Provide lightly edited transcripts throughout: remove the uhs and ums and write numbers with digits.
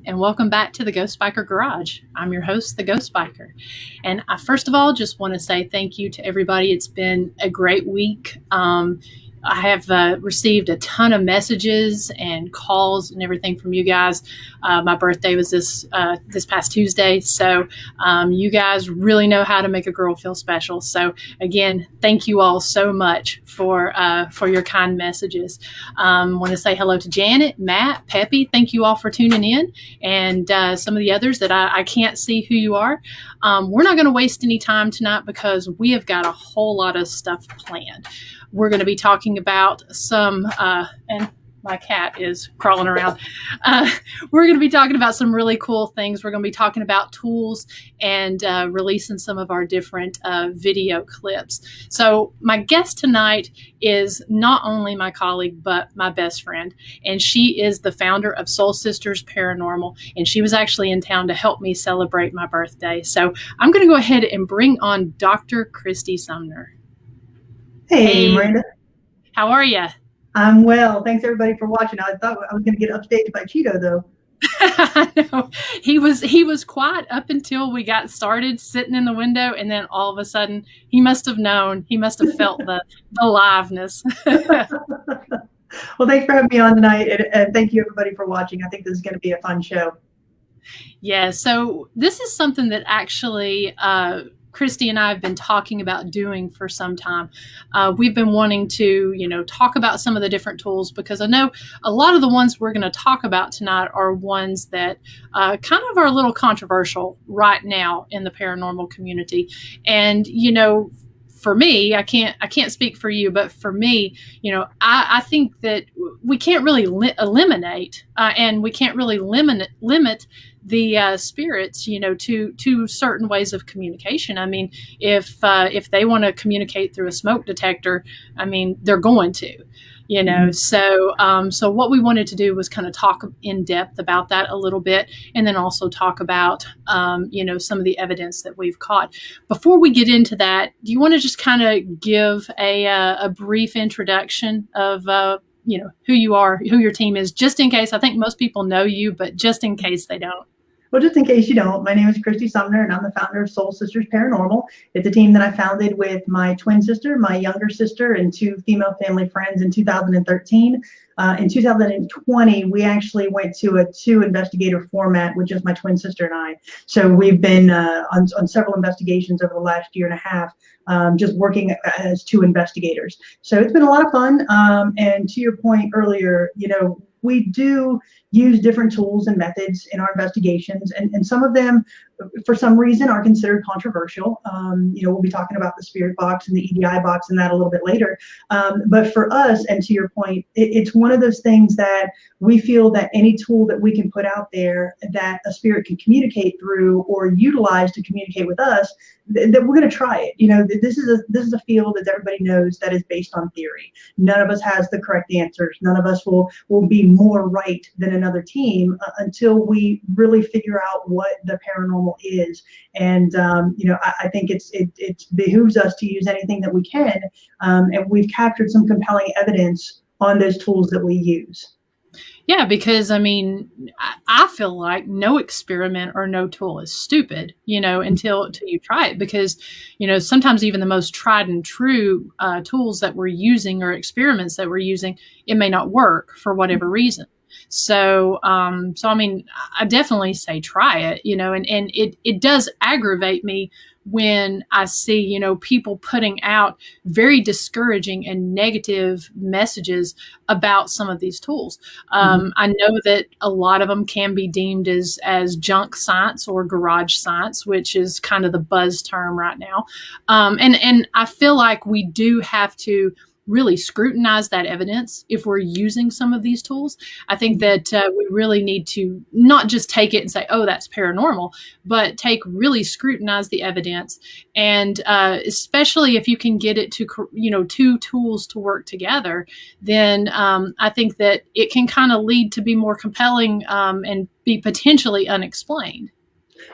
and welcome back to the Ghost Biker Garage. I'm your host, the Ghost Biker. And I first of all just want to say thank you to everybody. It's been a great week. I have received a ton of messages and calls and everything from you guys. My birthday was this past Tuesday, so you guys really know how to make a girl feel special. So again, thank you all so much for your kind messages. Want to say hello to Janet, Matt, Peppy. Thank you all for tuning in, and some of the others that I can't see who you are. We're not going to waste any time tonight because we have got a whole lot of stuff planned. We're going to be talking about some, and my cat is crawling around. We're going to be talking about some really cool things. We're going to be talking about tools and releasing some of our different video clips. So my guest tonight is not only my colleague, but my best friend. And she is the founder of Soul Sisters Paranormal. And she was actually in town to help me celebrate my birthday. So I'm going to go ahead and bring on Dr. Kristy Sumner. Hey, Miranda. How are you? I'm well. Thanks everybody for watching. I thought I was going to get upstaged by Cheeto though. I know. He was quiet up until we got started sitting in the window, and then all of a sudden he must have known. He must have felt the liveness. Well, thanks for having me on tonight, and thank you everybody for watching. I think this is going to be a fun show. Yeah, so this is something that actually Kristy and I have been talking about doing for some time. We've been wanting to, talk about some of the different tools, because I know a lot of the ones we're going to talk about tonight are ones that kind of are a little controversial right now in the paranormal community. And, for me, I can't speak for you, but for me, I think that we can't really eliminate and we can't really limit the spirits, to certain ways of communication. I mean, if they want to communicate through a smoke detector, I mean, they're going to, So what we wanted to do was kind of talk in depth about that a little bit, and then also talk about, some of the evidence that we've caught. Before we get into that, do you want to just kind of give a brief introduction of, who you are, who your team is, just in case? I think most people know you, but just in case they don't. Well, just in case you don't, my name is Kristy Sumner, and I'm the founder of Soul Sisters Paranormal. It's a team that I founded with my twin sister, my younger sister, and two female family friends in 2013. In 2020, we actually went to a 2-investigator format with just my twin sister and I. So we've been on several investigations over the last year and a half, just working as 2 investigators. So it's been a lot of fun. And to your point earlier, we do use different tools and methods in our investigations, and some of them, for some reason, are considered controversial. We'll be talking about the spirit box and the EDI box and that a little bit later. But for us, and to your point, it's one of those things that we feel that any tool that we can put out there that a spirit can communicate through or utilize to communicate with us, that we're going to try it. This is a field that everybody knows that is based on theory. None of us has the correct answers. None of us will be more right than another team until we really figure out what the paranormal is. And I think it behooves us to use anything that we can, and we've captured some compelling evidence on those tools that we use. Yeah, because I mean, I feel like no experiment or no tool is stupid, until you try it, because, sometimes even the most tried and true tools that we're using or experiments that we're using, it may not work for whatever reason. So I mean, I definitely say try it, and it does aggravate me when I see, people putting out very discouraging and negative messages about some of these tools. I know that a lot of them can be deemed as junk science or garage science, which is kind of the buzz term right now. And I feel like we do have to really scrutinize that evidence if we're using some of these tools. I think that we really need to not just take it and say, oh, that's paranormal, but really scrutinize the evidence. And especially if you can get it to, 2 tools to work together, then I think that it can kind of lead to be more compelling and be potentially unexplained.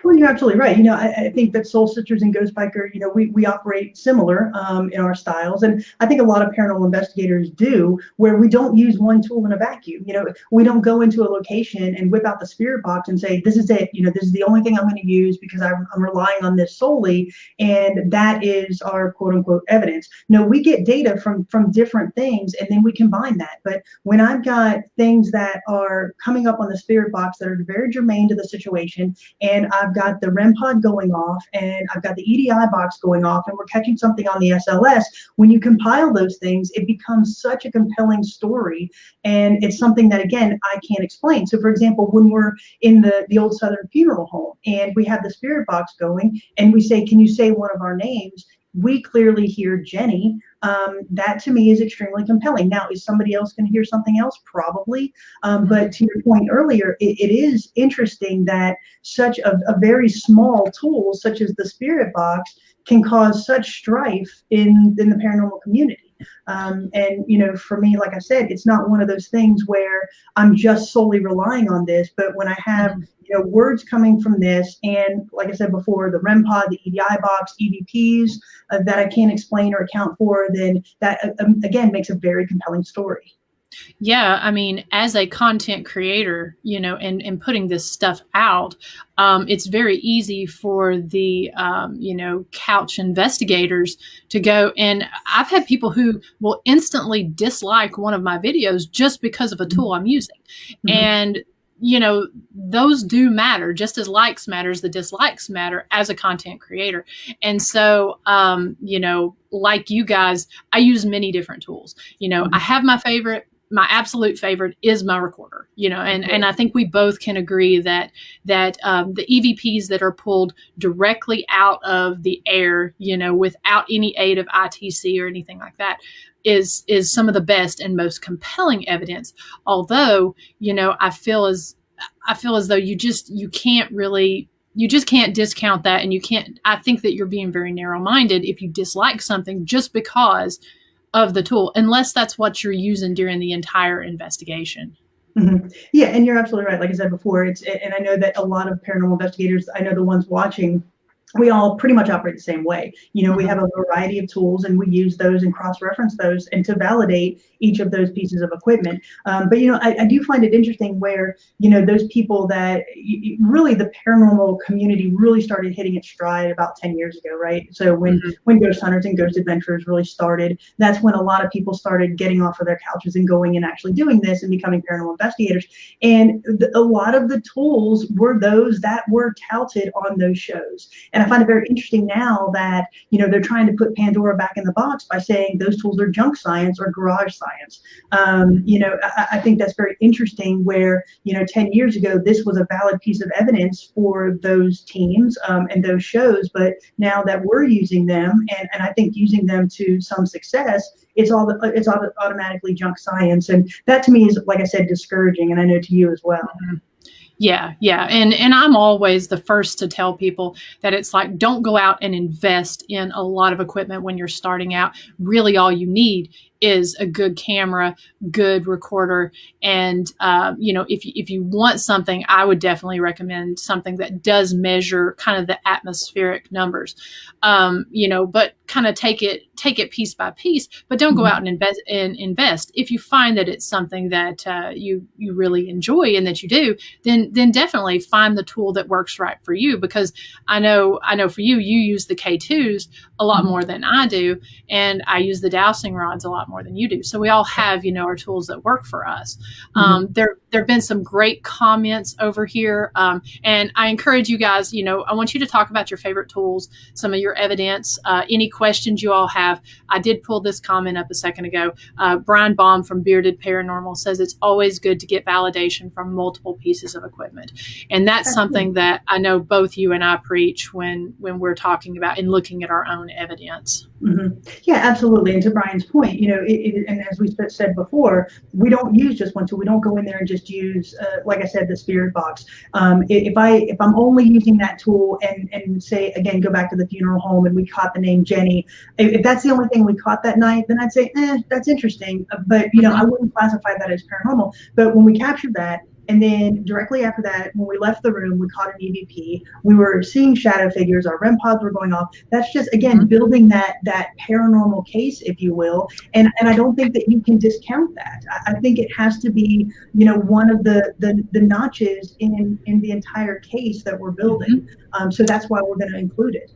Well, you're absolutely right. I think that Soul Sisters and Ghost Biker, we operate similar in our styles. And I think a lot of paranormal investigators do, where we don't use one tool in a vacuum. We don't go into a location and whip out the spirit box and say, this is it. This is the only thing I'm going to use because I'm relying on this solely. And that is our quote unquote evidence. No, we get data from different things and then we combine that. But when I've got things that are coming up on the spirit box that are very germane to the situation, and I've got the REM pod going off and I've got the EDI box going off and we're catching something on the SLS, when you compile those things, it becomes such a compelling story. And it's something that, again, I can't explain. So for example, when we're in the old Southern funeral home and we have the spirit box going and we say, can you say one of our names? We clearly hear Jenny. That to me is extremely compelling. Now, is somebody else going to hear something else? Probably. But to your point earlier, it is interesting that such a very small tool, such as the spirit box, can cause such strife in the paranormal community. And for me, like I said, it's not one of those things where I'm just solely relying on this, but when I have words coming from this, and like I said before, the REM pod, the EDI box, EVPs that I can't explain or account for, then that again makes a very compelling story. Yeah, I mean, as a content creator, and putting this stuff out, it's very easy for the, couch investigators to go. And I've had people who will instantly dislike one of my videos just because of a tool I'm using. Mm-hmm. And those do matter just as likes matters, the dislikes matter as a content creator. And so, like you guys, I use many different tools. I have my favorite. My absolute favorite is my recorder, and I think we both can agree that the EVPs that are pulled directly out of the air, without any aid of ITC or anything like that, is some of the best and most compelling evidence. Although, I feel as though you just can't discount that, and I think that you're being very narrow-minded if you dislike something just because of the tool, unless that's what you're using during the entire investigation. Mm-hmm. Yeah, and you're absolutely right. Like I said before, and I know that a lot of paranormal investigators, I know the ones watching, we all pretty much operate the same way. We have a variety of tools and we use those and cross-reference those and to validate each of those pieces of equipment. But I do find it interesting where, those people that really the paranormal community really started hitting its stride about 10 years ago, right? So when Ghost Hunters and Ghost Adventurers really started, that's when a lot of people started getting off of their couches and going and actually doing this and becoming paranormal investigators. And a lot of the tools were those that were touted on those shows. And I find it very interesting now that, they're trying to put Pandora back in the box by saying those tools are junk science or garage science. I think that's very interesting where, 10 years ago, this was a valid piece of evidence for those teams and those shows. But now that we're using them, and I think using them to some success, it's automatically junk science. And that to me is, like I said, discouraging. And I know to you as well. Mm-hmm. Yeah. And I'm always the first to tell people that it's like, don't go out and invest in a lot of equipment when you're starting out. Really, all you need is a good camera, good recorder. And, if you want something, I would definitely recommend something that does measure kind of the atmospheric numbers, but kind of take it piece by piece, but don't go out and invest. If you find that it's something that you really enjoy and that you do, then definitely find the tool that works right for you. Because I know for you use the K2s a lot more than I do. And I use the Dowsing Rods a lot more than you do. So we all have, our tools that work for us. There have been some great comments over here. And I encourage you guys, I want you to talk about your favorite tools, some of your evidence, any questions you all have. I did pull this comment up a second ago. Brian Baum from Bearded Paranormal says it's always good to get validation from multiple pieces of equipment. And that's something that I know both you and I preach when we're talking about and looking at our own evidence. Mm-hmm. Yeah, absolutely. And to Brian's point, and as we said before, we don't use just one tool. We don't go in there and just use, like I said, the spirit box. If I'm only using that tool and say, again, go back to the funeral home and we caught the name Jenny, if that's the only thing we caught that night, then I'd say, that's interesting. But, I wouldn't classify that as paranormal. But when we captured that, And then directly after that, when we left the room, we caught an EVP. We were seeing shadow figures. Our REM pods were going off. That's just, again, building that paranormal case, if you will. And I don't think that you can discount that. I think it has to be, one of the notches in the entire case that we're building. So that's why we're going to include it.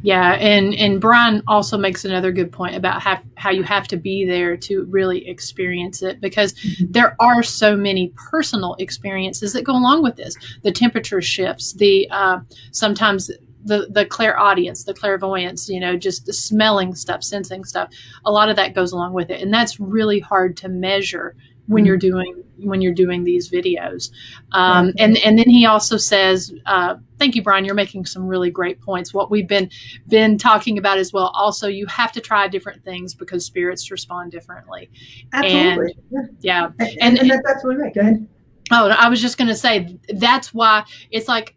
Yeah, and Brian also makes another good point about how you have to be there to really experience it, because there are so many personal experiences that go along with this. The temperature shifts, the sometimes the clairaudience, the clairvoyance, just the smelling stuff, sensing stuff. A lot of that goes along with it, and that's really hard to measure when you're doing these videos. And then he also says, thank you, Brian, you're making some really great points. What we've been talking about as well. Also, you have to try different things because spirits respond differently. Absolutely. And that's absolutely right. Go ahead. Oh, I was just going to say, that's why it's like,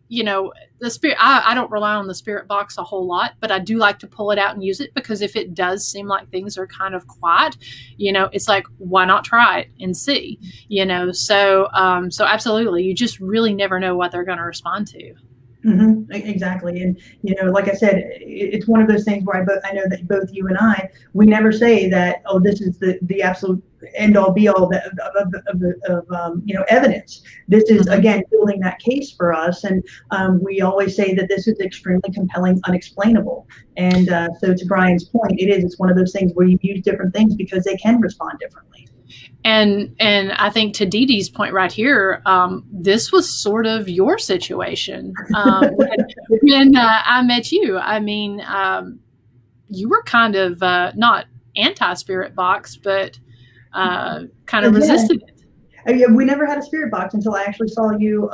the spirit, I don't rely on the spirit box a whole lot, but I do like to pull it out and use it, because if it does seem like things are kind of quiet, it's like, why not try it and see, so absolutely. You just really never know what they're going to respond to. Exactly. And, like I said, it's one of those things where I know that both you and we never say that, oh, this is the absolute end all be all of evidence. This is, again, building that case for us. And we always say that this is extremely compelling, unexplainable. And so to Brian's point, it's one of those things where you use different things because they can respond differently. And I think to Dee Dee's point right here, this was sort of your situation when I met you. I mean, you were kind of not anti-spirit box, but kind of resisted it. We never had a spirit box until I actually saw you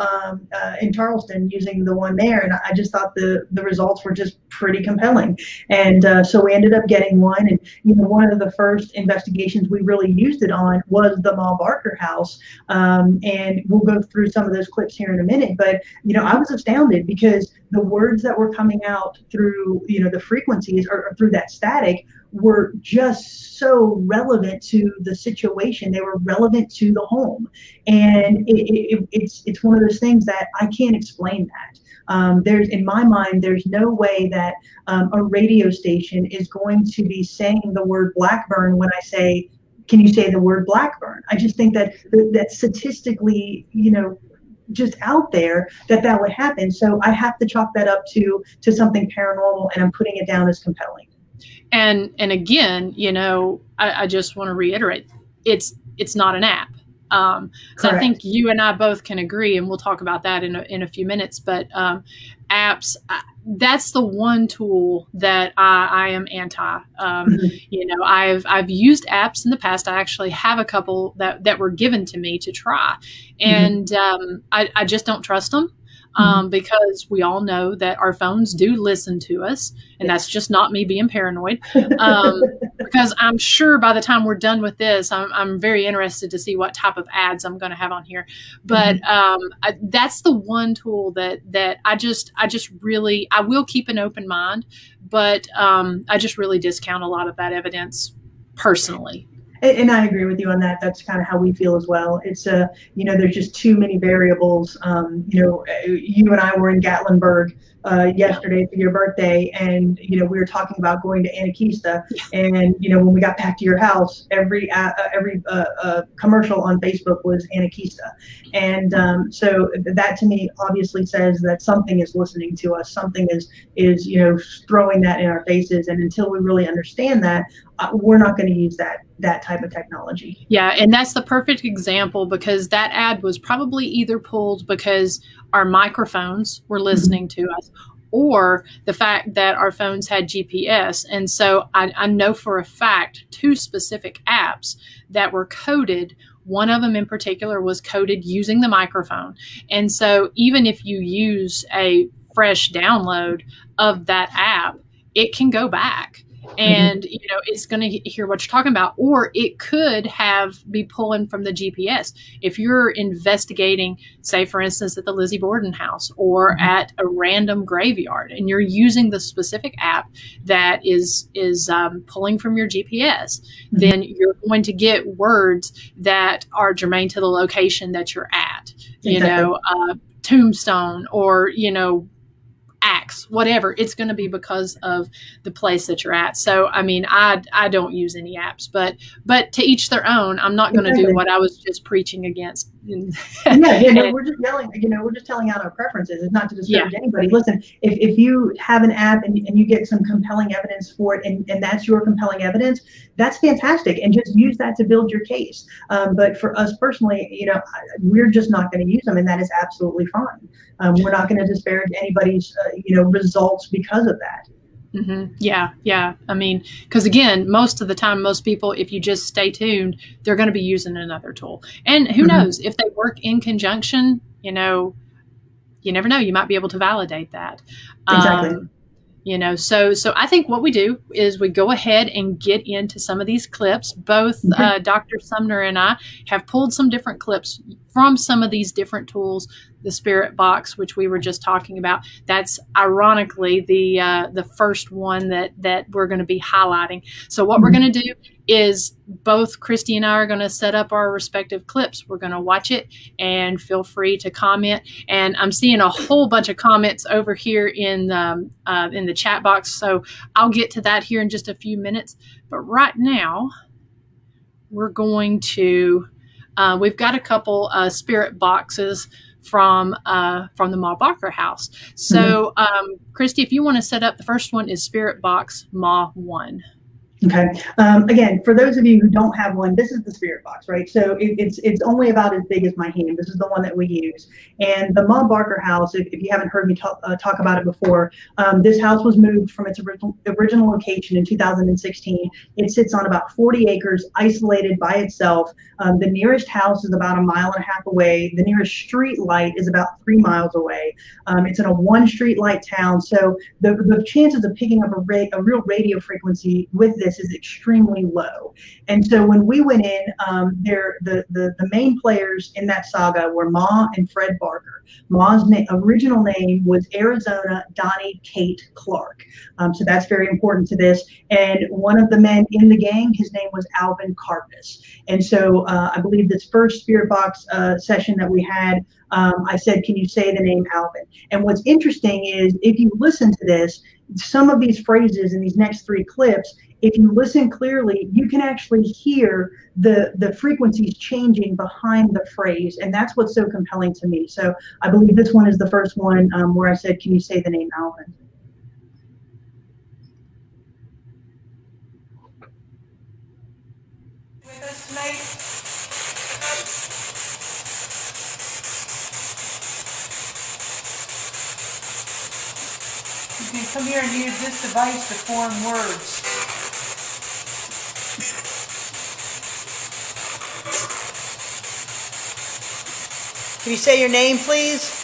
in Charleston using the one there, and I just thought the results were just pretty compelling. And so we ended up getting one, and one of the first investigations we really used it on was the Ma Barker house. And we'll go through some of those clips here in a minute, but I was astounded because the words that were coming out through the frequencies or through that static were just so relevant to the situation. They were relevant to the home, and it's one of those things that I can't explain that. In my mind, there's no way that a radio station is going to be saying the word Blackburn when I say, can you say the word Blackburn? I just think that statistically, just out there that would happen. So I have to chalk that up to something paranormal, and I'm putting it down as compelling. And again, I just want to reiterate, it's not an app. So I think you and I both can agree, and we'll talk about that in a few minutes. But apps, that's the one tool that I am anti. I've used apps in the past. I actually have a couple that were given to me to try, and I just don't trust them. Because we all know that our phones do listen to us, and that's just not me being paranoid. Because I'm sure by the time we're done with this, I'm very interested to see what type of ads I'm going to have on here. But that's the one tool that I will keep an open mind, but I just really discount a lot of that evidence personally. And I agree with you on that. That's kind of how we feel as well. It's there's just too many variables. You and I were in Gatlinburg yesterday for your birthday, and we were talking about going to Anakista, and when we got back to your house, every commercial on Facebook was Anakista, and so that to me obviously says that something is listening to us, something is throwing that in our faces, and until we really understand that, we're not going to use that type of technology. Yeah, and that's the perfect example, because that ad was probably either pulled because our microphones were listening to us, or the fact that our phones had GPS. And so I know for a fact 2 specific apps that were coded. One of them in particular was coded using the microphone. And so even if you use a fresh download of that app, it can go back. and it's going to hear what you're talking about, or it could be pulling from the GPS. If you're investigating, say for instance at the Lizzie Borden house or at a random graveyard, and you're using the specific app that is pulling from your GPS, then you're going to get words that are germane to the location that you're at. Tombstone, or axe, whatever. It's going to be because of the place that you're at. So I mean, I don't use any apps, but to each their own. I'm not going to do what I was just preaching against. We're just yelling, we're just telling out our preferences. It's not to discourage anybody. Listen, if you have an app and you get some compelling evidence for it, and that's your compelling evidence, that's fantastic, and just use that to build your case. But for us personally, we're just not going to use them, and that is absolutely fine. We're not going to disparage anybody's results because of that. Yeah. I mean, because again, most of the time, most people, if you just stay tuned, they're going to be using another tool. And who knows, if they work in conjunction, you never know, you might be able to validate that. Exactly. So I think what we do is we go ahead and get into some of these clips. Both Dr. Sumner and I have pulled some different clips from some of these different tools. The spirit box, which we were just talking about, that's ironically the first one that we're going to be highlighting. So what we're going to do is both Kristy and I are going to set up our respective clips. We're going to watch it, and feel free to comment. And I'm seeing a whole bunch of comments over here in the chat box, so I'll get to that here in just a few minutes. But right now, we're going to we've got a couple spirit boxes from the Ma Barker house. So Kristy, if you want to set up, the first one is Spirit Box Ma 1. Okay. Again, for those of you who don't have one, this is the spirit box, right? So it's only about as big as my hand. This is the one that we use. And the Ma Barker house, if you haven't heard me talk about it before, this house was moved from its original location in 2016. It sits on about 40 acres, isolated by itself. The nearest house is about 1.5 miles away. The nearest street light is about 3 miles away. It's in a one street light town. So the chances of picking up a real radio frequency with this is extremely low. And so when we went in, the main players in that saga were Ma and Fred Barker. Ma's original name was Arizona Donnie Kate Clark. So that's very important to this. And one of the men in the gang, his name was Alvin Karpus. And so I believe this first Spirit Box session that we had, I said, can you say the name Alvin? And what's interesting is, if you listen to this, some of these phrases in these next 3 clips, if you listen clearly, you can actually hear the frequencies changing behind the phrase. And that's what's so compelling to me. So I believe this one is the first one where I said, can you say the name Alvin? With us tonight. You can come here and use this device to form words. Can you say your name, please?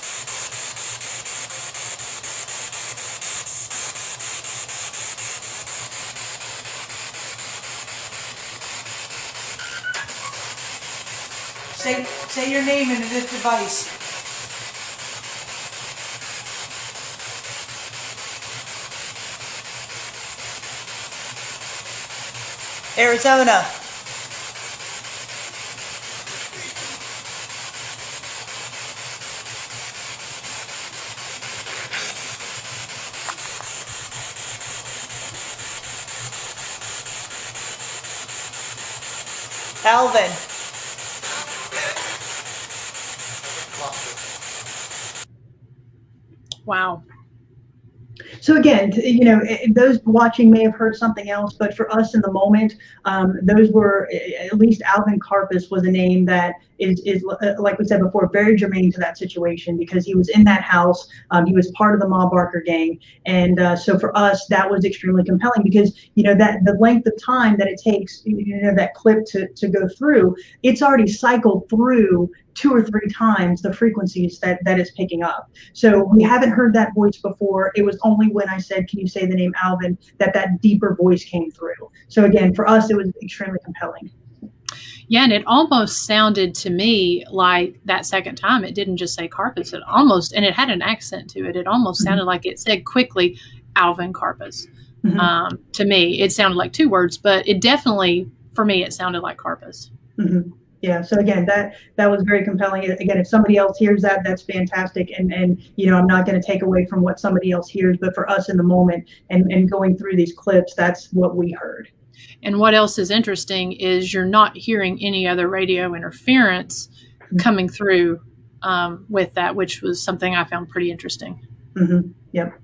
Say your name into this device. Arizona. Alvin. Wow. So again, those watching may have heard something else, but for us in the moment, those were, at least Alvin Karpus was a name that like we said before, very germane to that situation because he was in that house. He was part of the Ma Barker gang. And so for us, that was extremely compelling because, that the length of time that it takes, that clip to go through, it's already cycled through 2 or 3 times the frequencies that is picking up. So we haven't heard that voice before. It was only when I said, can you say the name Alvin, that deeper voice came through. So again, for us, it was extremely compelling. Yeah, and it almost sounded to me like that second time, it didn't just say Karpus. And it had an accent to it. It almost sounded like it said quickly, Alvin Karpus. To me, it sounded like 2 words, but it definitely, for me, it sounded like Karpus. Yeah. So again, that was very compelling. Again, if somebody else hears that, that's fantastic. And I'm not going to take away from what somebody else hears, but for us in the moment and going through these clips, that's what we heard. And what else is interesting is you're not hearing any other radio interference coming through with that, which was something I found pretty interesting. Yep.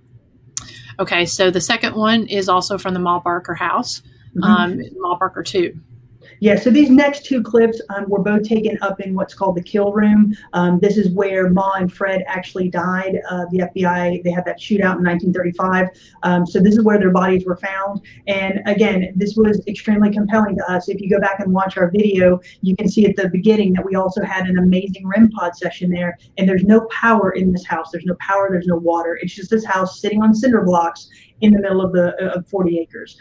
Okay, so the second one is also from the Ma Barker house, Ma Barker 2. Yeah, so these next 2 clips were both taken up in what's called the kill room. This is where Ma and Fred actually died. The FBI, they had that shootout in 1935. So this is where their bodies were found. And again, this was extremely compelling to us. If you go back and watch our video, you can see at the beginning that we also had an amazing REM pod session there. And there's no power in this house. There's no power, there's no water. It's just this house sitting on cinder blocks in the middle of 40 acres.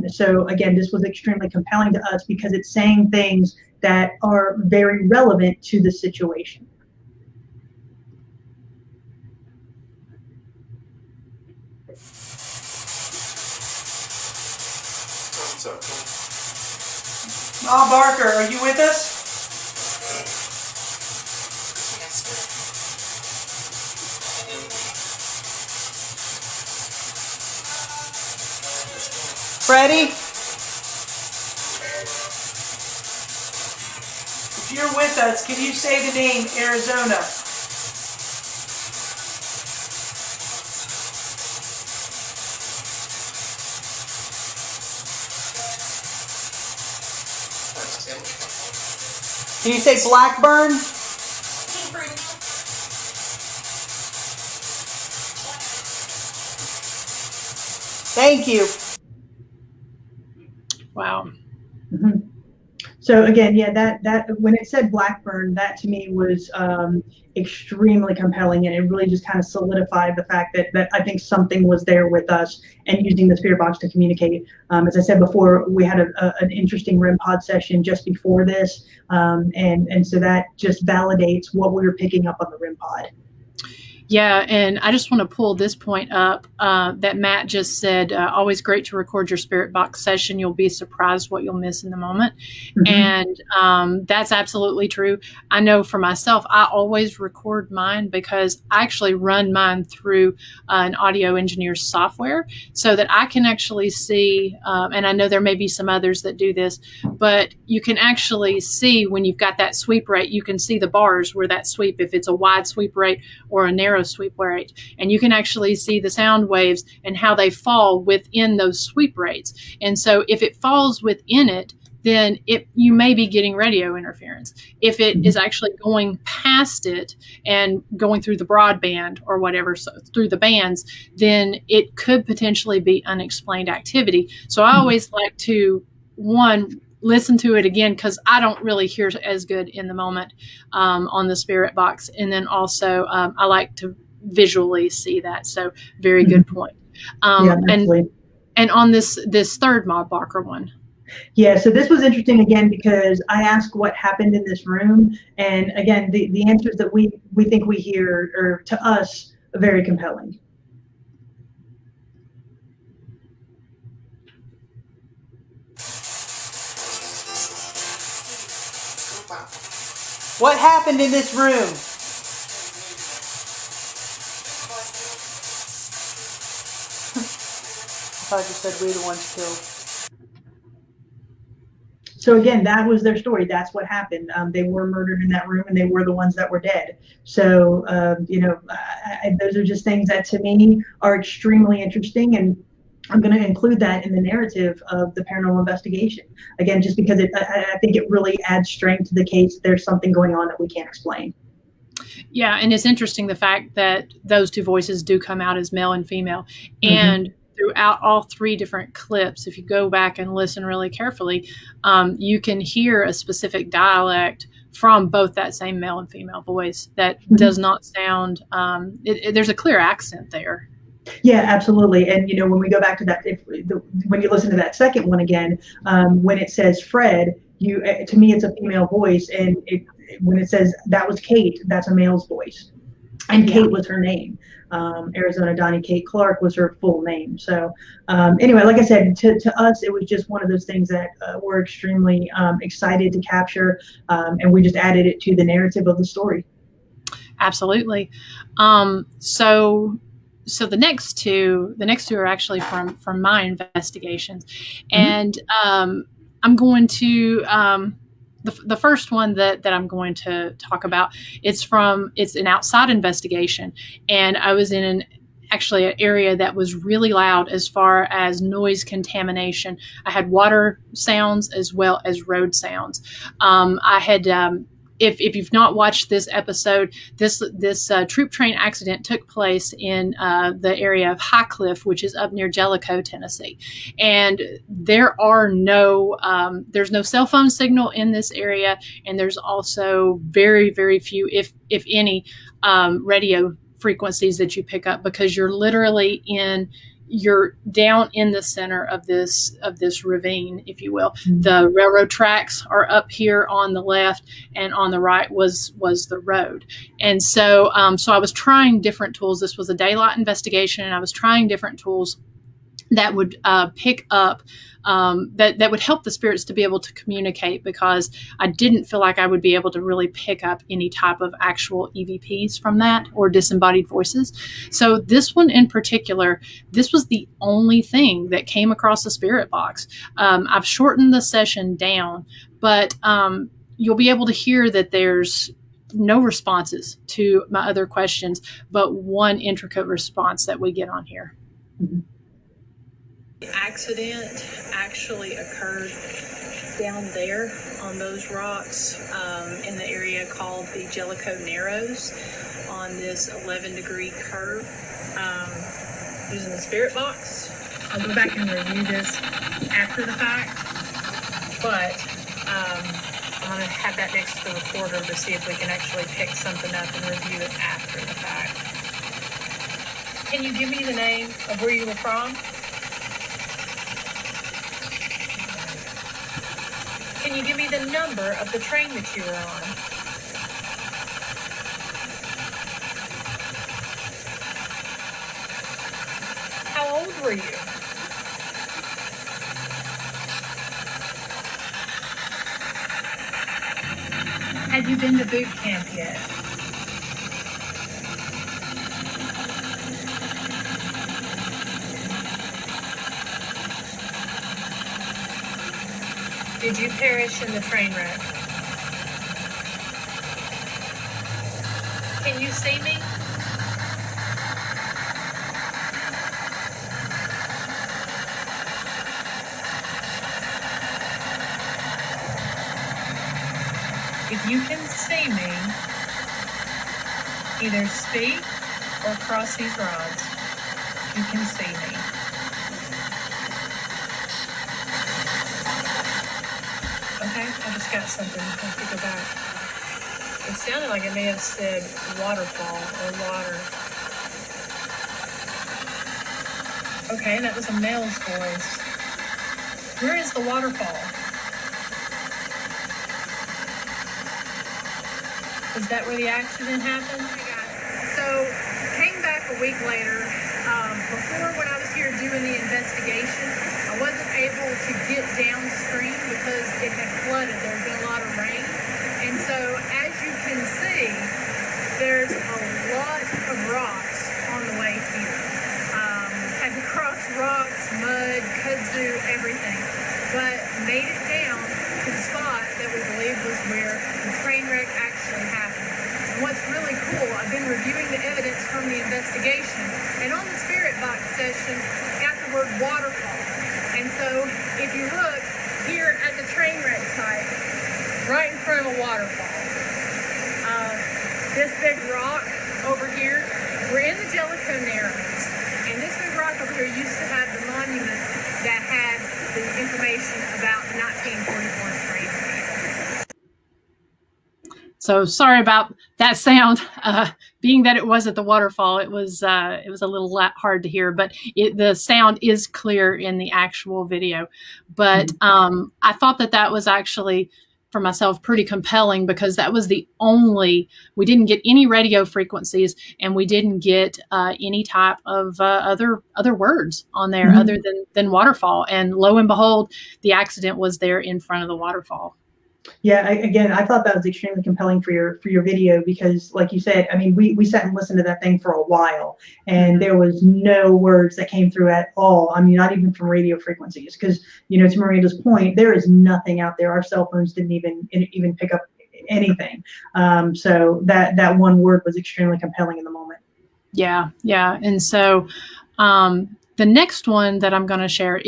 So again, this was extremely compelling to us because it's saying things that are very relevant to the situation. Ma Barker, are you with us? Freddie? If you're with us, can you say the name Arizona? Can you say Blackburn? Thank you. Wow. So again, yeah, that when it said Blackburn, that to me was extremely compelling, and it really just kind of solidified the fact that I think something was there with us and using the spirit box to communicate. As I said before, we had an interesting REM pod session just before this, and so that just validates what we were picking up on the REM pod. Yeah, and I just want to pull this point up that Matt just said, always great to record your spirit box session. You'll be surprised what you'll miss in the moment. And that's absolutely true. I know for myself, I always record mine because I actually run mine through an audio engineer's software so that I can actually see, and I know there may be some others that do this, but you can actually see when you've got that sweep rate, you can see the bars where that sweep, if it's a wide sweep rate or a narrow sweep rate, and you can actually see the sound waves and how they fall within those sweep rates. And so if it falls within it, then you may be getting radio interference. If it is actually going past it and going through the broadband or whatever, so through the bands, then it could potentially be unexplained activity. So I always like to, listen to it again because I don't really hear as good in the moment on the spirit box. And then also I like to visually see that. So very good point. And on this third Ma Barker one. Yeah, so this was interesting again because I asked what happened in this room, and again the answers that we think we hear are to us very compelling. What happened in this room? I thought you said we the ones killed. So again, that was their story. That's what happened. They were murdered in that room, and they were the ones that were dead. So those are just things that to me are extremely interesting. And I'm going to include that in the narrative of the paranormal investigation. Again, just because I think it really adds strength to the case. There's something going on that we can't explain. Yeah, and it's interesting the fact that those two voices do come out as male and female. And throughout all three different clips, if you go back and listen really carefully, you can hear a specific dialect from both that same male and female voice that does not sound, there's a clear accent there. Yeah, absolutely. And, when we go back to that, when you listen to that second one again, when it says Fred, to me, it's a female voice. And when it says that was Kate, that's a male's voice. And Kate was her name. Arizona Donnie Kate Clark was her full name. So anyway, like I said, to us, it was just one of those things that we're extremely excited to capture. And we just added it to the narrative of the story. Absolutely. So the next two are actually from my investigations, and I'm going to the first one that I'm going to talk about. It's an outside investigation, and I was in actually an area that was really loud as far as noise contamination. I had water sounds as well as road sounds. I had. If you've not watched this episode, this troop train accident took place in the area of High Cliff, which is up near Jellicoe, Tennessee, and there's no cell phone signal in this area, and there's also very, very few, if any, radio frequencies that you pick up, because you're down in the center of this ravine, if you will. The railroad tracks are up here on the left, and on the right was the road. And so I was trying different tools. This was a daylight investigation, and I was trying different tools that would pick up, that would help the spirits to be able to communicate, because I didn't feel like I would be able to really pick up any type of actual EVPs from that, or disembodied voices. So this one in particular, this was the only thing that came across the spirit box. I've shortened the session down, but you'll be able to hear that there's no responses to my other questions, but one intricate response that we get on here. The accident actually occurred down there on those rocks in the area called the Jellicoe Narrows on this 11-degree curve. Using the spirit box, I'll go back and review this after the fact, but I'm going to have that next to the recorder to see if we can actually pick something up and review it after the fact. Can you give me the name of where you were from? Can you give me the number of the train that you were on? How old were you? Had you been to boot camp yet? Did you perish in the train wreck? Can you see me? If you can see me, either speak or cross these rods. You can see me. Okay, I just got something. I have to go back. It sounded like it may have said waterfall or water. Okay, that was a male's voice. Where is the waterfall? Is that where the accident happened? So, came back a week later. Before, when I was here doing the investigation, I wasn't able to get downstream because it had flooded. There had been a lot of rain. And so, as you can see, there's a lot of rocks on the way here. Had to cross rocks, mud, kudzu, everything. But made it down to the spot that we believe was where the train wreck actually happened. And what's really cool, I've been reviewing the evidence from the investigation, and on the spirit box session, got the word water if you look here at the train wreck site, right in front of a waterfall, this big rock over here, we're in the Jellicoe Narrows, and this big rock over here used to have the monument that had the information about the 1944 train wreck. So sorry about that sound. Being that it was at the waterfall, it was a little hard to hear, but the sound is clear in the actual video. But I thought that was actually, for myself, pretty compelling, because that was we didn't get any radio frequencies, and we didn't get any type of other words on there other than waterfall. And lo and behold, the accident was there in front of the waterfall. Yeah, I thought that was extremely compelling for your video, because like you said, I mean, we sat and listened to that thing for a while, and there was no words that came through at all. I mean, not even from radio frequencies, because, you know, to Miranda's point, there is nothing out there. Our cell phones didn't even pick up anything. So that one word was extremely compelling in the moment. Yeah. And so the next one that I'm going to share,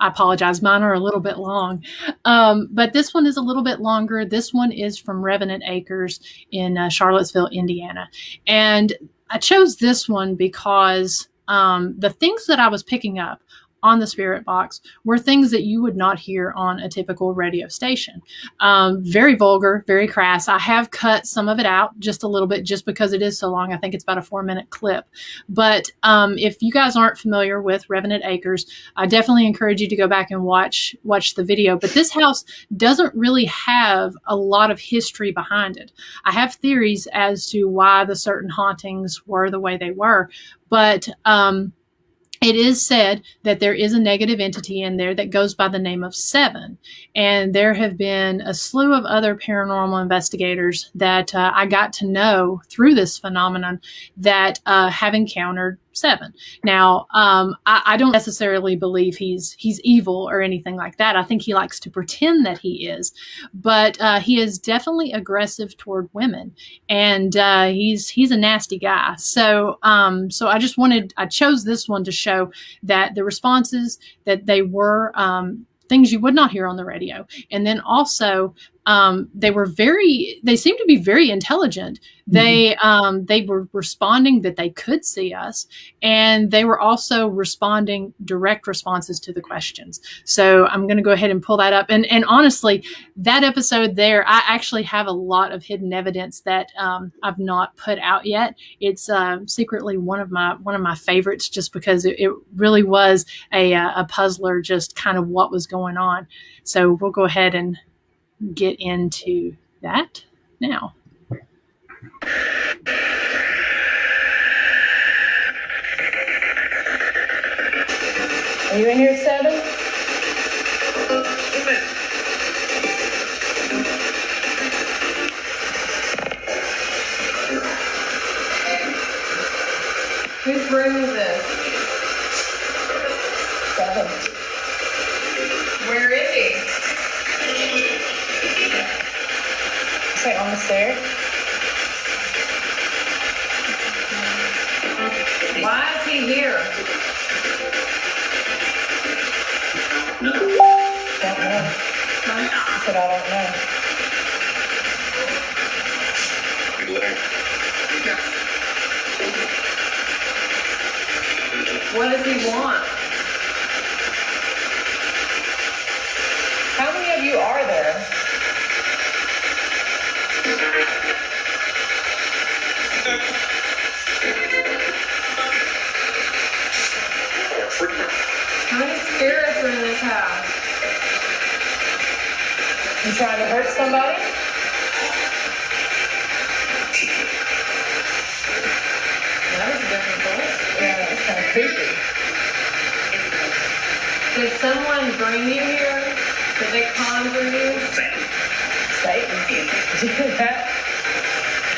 I apologize, mine are a little bit long, but this one is a little bit longer. This one is from Revenant Acres in Charlottesville, Indiana. And I chose this one because the things that I was picking up on the spirit box were things that you would not hear on a typical radio station. Very vulgar, very crass. I have cut some of it out just a little bit, just because it is so long. I think it's about a 4-minute clip. But if you guys aren't familiar with Revenant Acres, I definitely encourage you to go back and watch the video. But this house doesn't really have a lot of history behind it. I have theories as to why the certain hauntings were the way they were, but it is said that there is a negative entity in there that goes by the name of Seven. And there have been a slew of other paranormal investigators that I got to know through this phenomenon that have encountered Seven. Now, I don't necessarily believe he's evil or anything like that. I think he likes to pretend that he is, but he is definitely aggressive toward women, and he's a nasty guy. So I chose this one to show that the responses, that they were things you would not hear on the radio, and then also they seemed to be very intelligent. They were responding that they could see us, and they were also responding direct responses to the questions. So I'm going to go ahead and pull that up. And honestly, that episode there, I actually have a lot of hidden evidence that I've not put out yet. It's secretly one of my favorites, just because it really was a puzzler, just kind of what was going on. So we'll go ahead and get into that now. Are you in here, Seven? Whose room is this? Seven. Where is he? Okay, on the stairs. Why is he here? No. Don't know. I said I don't know. What does he want? How many of you are there? How many spirits are in this house? You trying to hurt somebody? That was a different voice. Yeah, that was kind of creepy. Did someone bring you here? Did they conjure you? Satan. Did you hear that?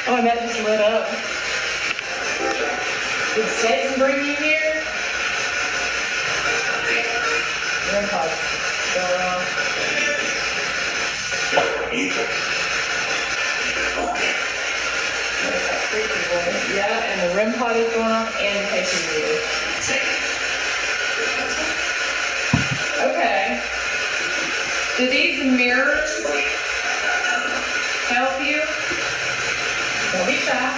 Oh, that just lit up. Did Satan bring you here? REM pods going on. There's that creepy voice. Yeah, and the REM pod is going on, and the patient meter. some mirrors help you? Don't be shy.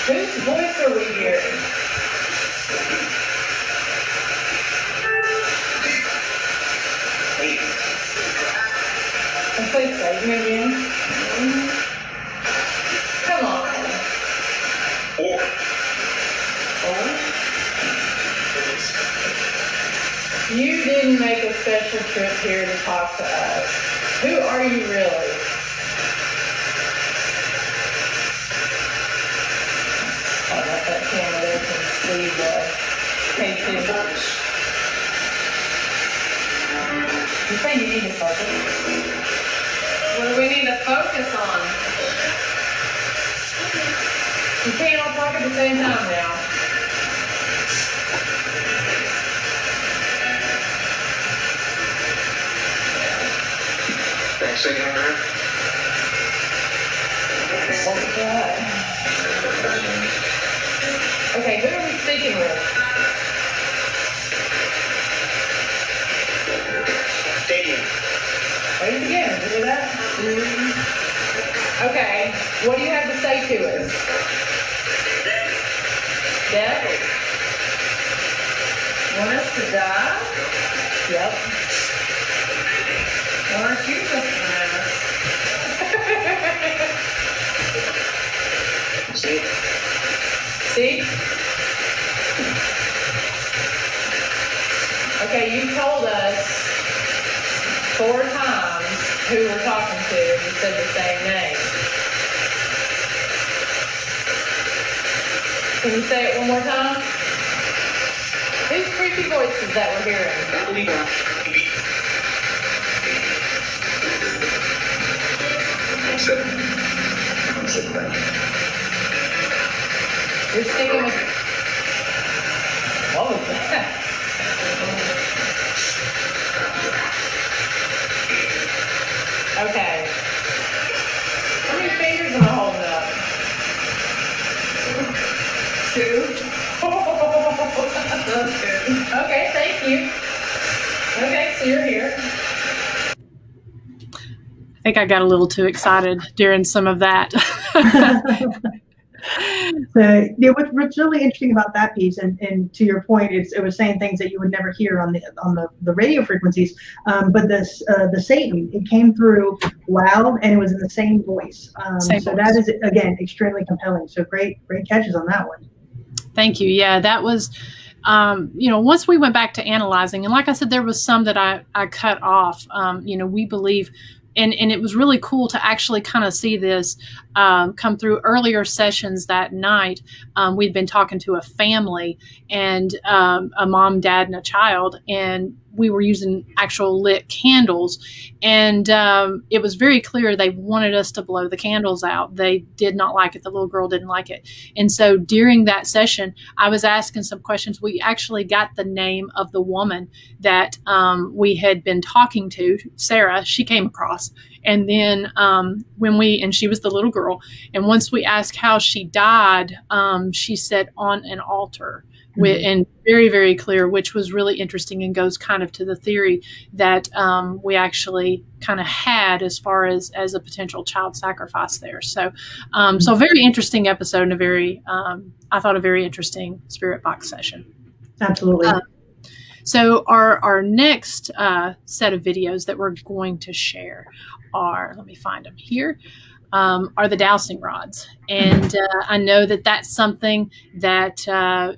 Whose voice are we hearing? I'm so excited again. Come on. Oh. You didn't make a special trip here to talk to us. Who are you really? Oh, that camera there can see the page. You say you need to focus? What do we need to focus on? You can't all talk at the same time now. Thanks again, man. What was that? Okay, who are we speaking with? Stadium. Wait again, do that? Okay, what do you have to say to us? Death? Want us to die? Yep. Why aren't you just See? See? Okay, you told us 4 times who we're talking to, and you said the same name. Can you say it one more time? Whose creepy voices that we're hearing? I'm sitting back. You're sticking with... What was that? Okay. How many fingers am I holding up? 2. That's good. Okay, thank you. Okay, so you're here. I think I got a little too excited during some of that. So, yeah, what's really interesting about that piece, and to your point, it was saying things that you would never hear on the radio frequencies. But the Satan, it came through loud, and it was in the same voice. So that is, again, extremely compelling. So great catches on that one. Thank you. Yeah, that was, once we went back to analyzing, and like I said, there was some that I cut off. We believe. And it was really cool to actually kind of see this come through earlier sessions that night. We'd been talking to a family and a mom, dad, and a child, and we were using actual lit candles. And it was very clear they wanted us to blow the candles out. They did not like it. The little girl didn't like it. And so during that session, I was asking some questions. We actually got the name of the woman that we had been talking to, Sarah. She came across. And then and she was the little girl. And once we asked how she died, she said on an altar. And very, very clear, which was really interesting and goes kind of to the theory that we actually kind of had as far as a potential child sacrifice there. So, so very interesting episode and I thought a very interesting spirit box session. Absolutely. So our next set of videos that we're going to share let me find them here, are the dowsing rods. And I know that that's something that, a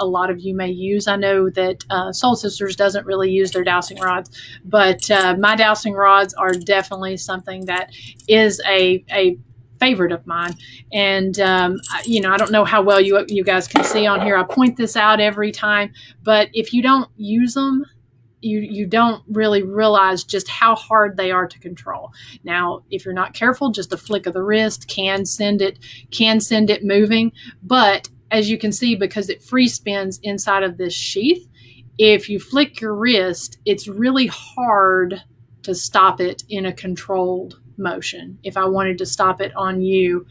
lot of you may use. I know that Soul Sisters doesn't really use their dowsing rods, but my dowsing rods are definitely something that is a favorite of mine. And, I don't know how well you guys can see on here. I point this out every time, but if you don't use them, you don't really realize just how hard they are to control. Now, if you're not careful, just a flick of the wrist can send it moving. But as you can see, because it free spins inside of this sheath, if you flick your wrist, it's really hard to stop it in a controlled motion. If I wanted to stop it on you,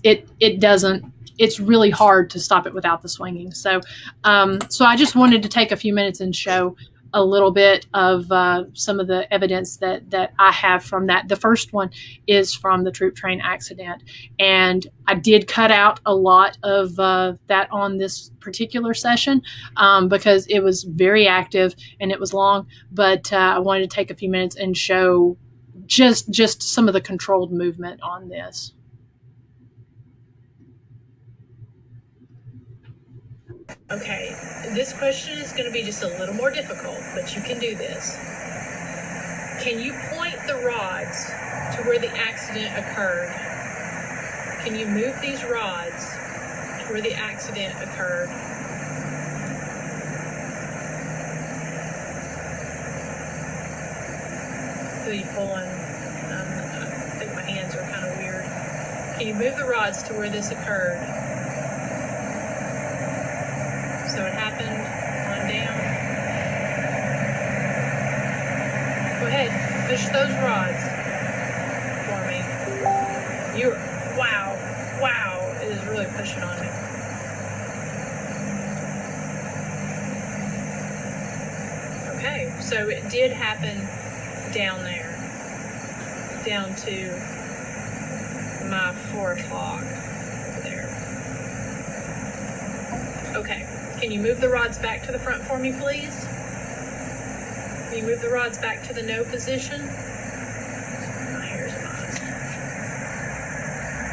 it doesn't. It's really hard to stop it without the swinging. So I just wanted to take a few minutes and show a little bit of some of the evidence that I have from that. The first one is from the troop train accident. And I did cut out a lot of that on this particular session because it was very active and it was long. But I wanted to take a few minutes and show just some of the controlled movement on this. Okay, this question is going to be just a little more difficult, but you can do this. Can you point the rods to where the accident occurred? Can you move these rods to where the accident occurred? So you pulling? I think my hands are kind of weird. Can you move the rods to where this occurred? So it happened on down. Go ahead, push those rods for me. Wow, it is really pushing on me. Okay, so it did happen down there, down to my 4 o'clock over there. Okay. Can you move the rods back to the front for me, please? Can you move the rods back to the no position? My hair's a mess.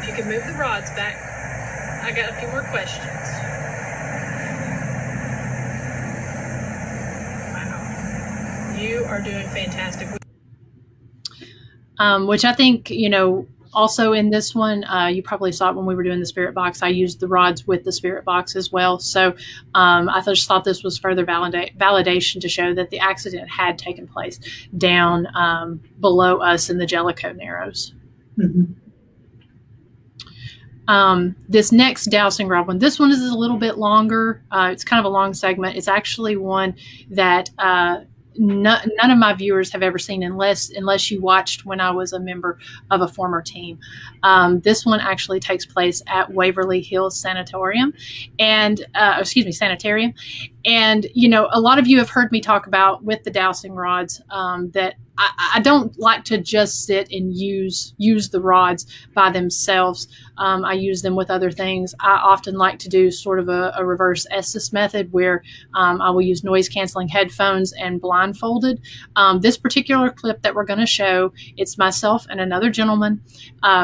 If you can move the rods back, I got a few more questions. Wow. You are doing fantastic. Which I think, also in this one, you probably saw it when we were doing the spirit box. I used the rods with the spirit box as well. So I just thought this was further validation to show that the accident had taken place down below us in the Jellicoe Narrows. Mm-hmm. This next dowsing rod one, this one is a little bit longer. It's kind of a long segment. It's actually one that none of my viewers have ever seen unless you watched when I was a member of a former team. This one actually takes place at Waverly Hills Sanitarium and Sanitarium. And, a lot of you have heard me talk about with the dowsing rods that I don't like to just sit and use the rods by themselves. I use them with other things. I often like to do sort of a reverse Estes method where I will use noise canceling headphones and blindfolded. This particular clip that we're going to show, it's myself and another gentleman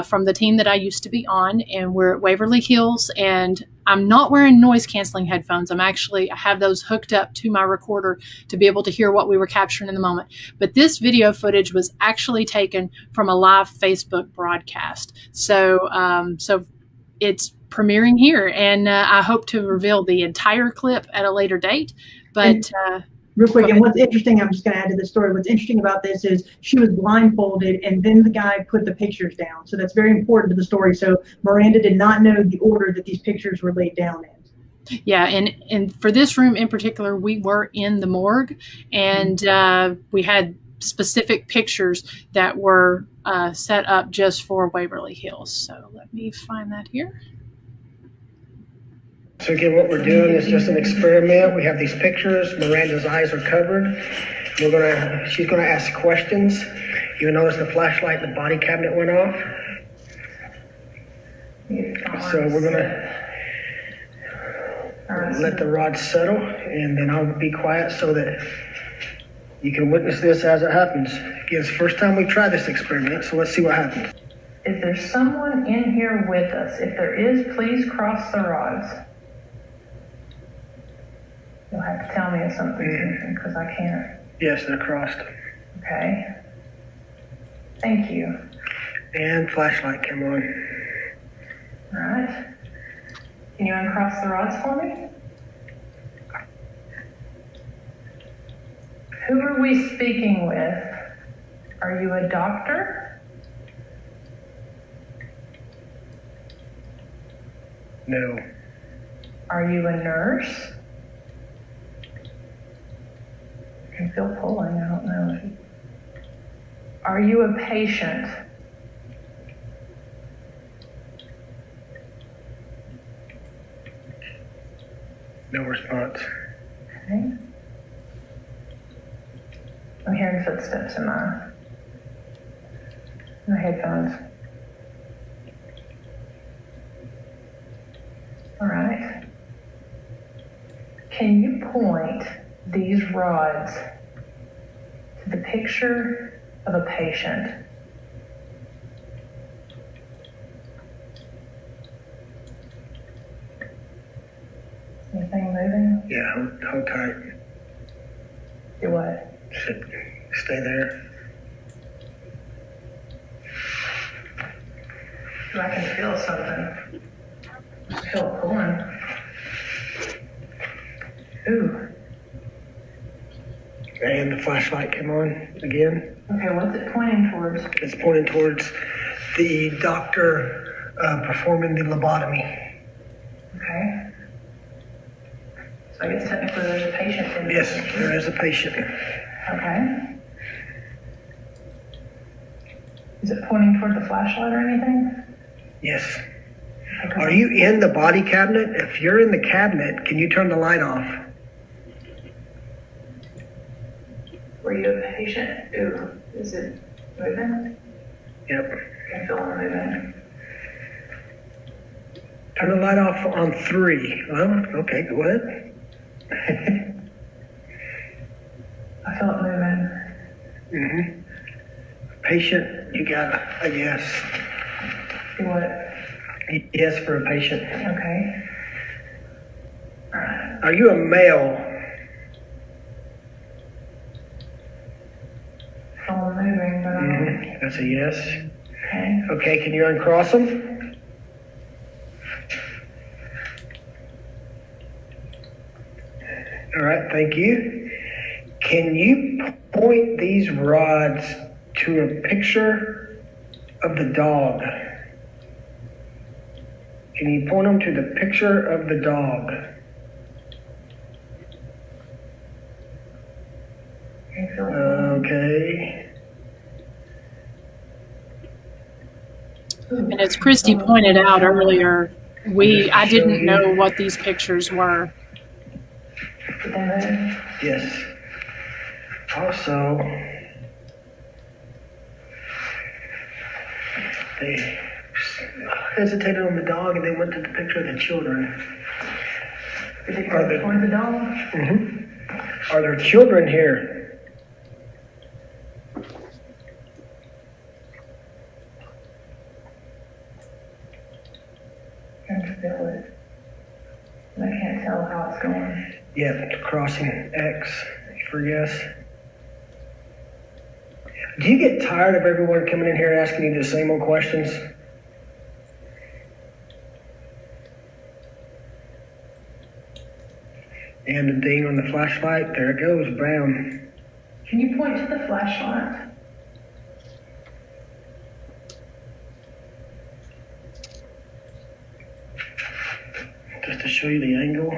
from the team that I used to be on, and we're at Waverly Hills, and I'm not wearing noise canceling headphones. I have those hooked up to my recorder to be able to hear what we were capturing in the moment. But this video footage was actually taken from a live Facebook broadcast. So it's premiering here, and I hope to reveal the entire clip at a later date. But real quick, and what's interesting, I'm just going to add to the story, what's interesting about this is she was blindfolded and then the guy put the pictures down. So that's very important to the story. So Miranda did not know the order that these pictures were laid down in. Yeah, and for this room in particular, we were in the morgue, and we had specific pictures that were set up just for Waverly Hills. So let me find that here. So again, what we're doing is just an experiment. We have these pictures. Miranda's eyes are covered. She's gonna ask questions. You notice the flashlight in the body cabinet went off. So we're gonna let the rods settle, and then I'll be quiet so that you can witness this as it happens. Again, it's the first time we've tried this experiment, so let's see what happens. Is there someone in here with us? If there is, please cross the rods. You'll have to tell me if something's because I can't. Yes, they're crossed. Okay. Thank you. And flashlight came on. All right. Can you uncross the rods for me? Who are we speaking with? Are you a doctor? No. Are you a nurse? I can feel pulling, I don't know. Are you a patient? No response. Okay. I'm hearing footsteps in my headphones. All right. Can you point these rods to the picture of a patient? Anything moving? Yeah, hold tight. Do what? Stay there. I can feel something. I feel it pulling. Ooh. And the flashlight came on again. Okay, what's it pointing towards? It's pointing towards the doctor performing the lobotomy. Okay. So I guess technically there's a patient in this. Yes, there is a patient. Okay. Is it pointing toward the flashlight or anything? Yes. Okay. Are you in the body cabinet? If you're in the cabinet, can you turn the light off? Were you a patient? Ooh, is it moving? Yep. I feel it moving. Turn the light off on 3. Well, okay, go ahead. I feel it moving. Mm-hmm. Patient, you got a yes. Do what? Yes for a patient. Okay. All right. Are you a male? Still moving, but Mm-hmm. That's a yes. okay. Okay, can you uncross them? All right, thank you. Can you point these rods to a picture of the dog? Can you point them to the picture of the dog? I feel it. Okay. And as Kristy pointed out earlier, I didn't know what these pictures were. Did they move? Yes. Also, they hesitated on the dog and they went to the picture of the children. Did they go toward the dog? Mm-hmm. Are there children here? I can feel it. And I can't tell how it's going. Yeah, crossing X for yes. Do you get tired of everyone coming in here asking you the same old questions? And the ding on the flashlight, there it goes, brown. Can you point to the flashlight? Just to show you the angle.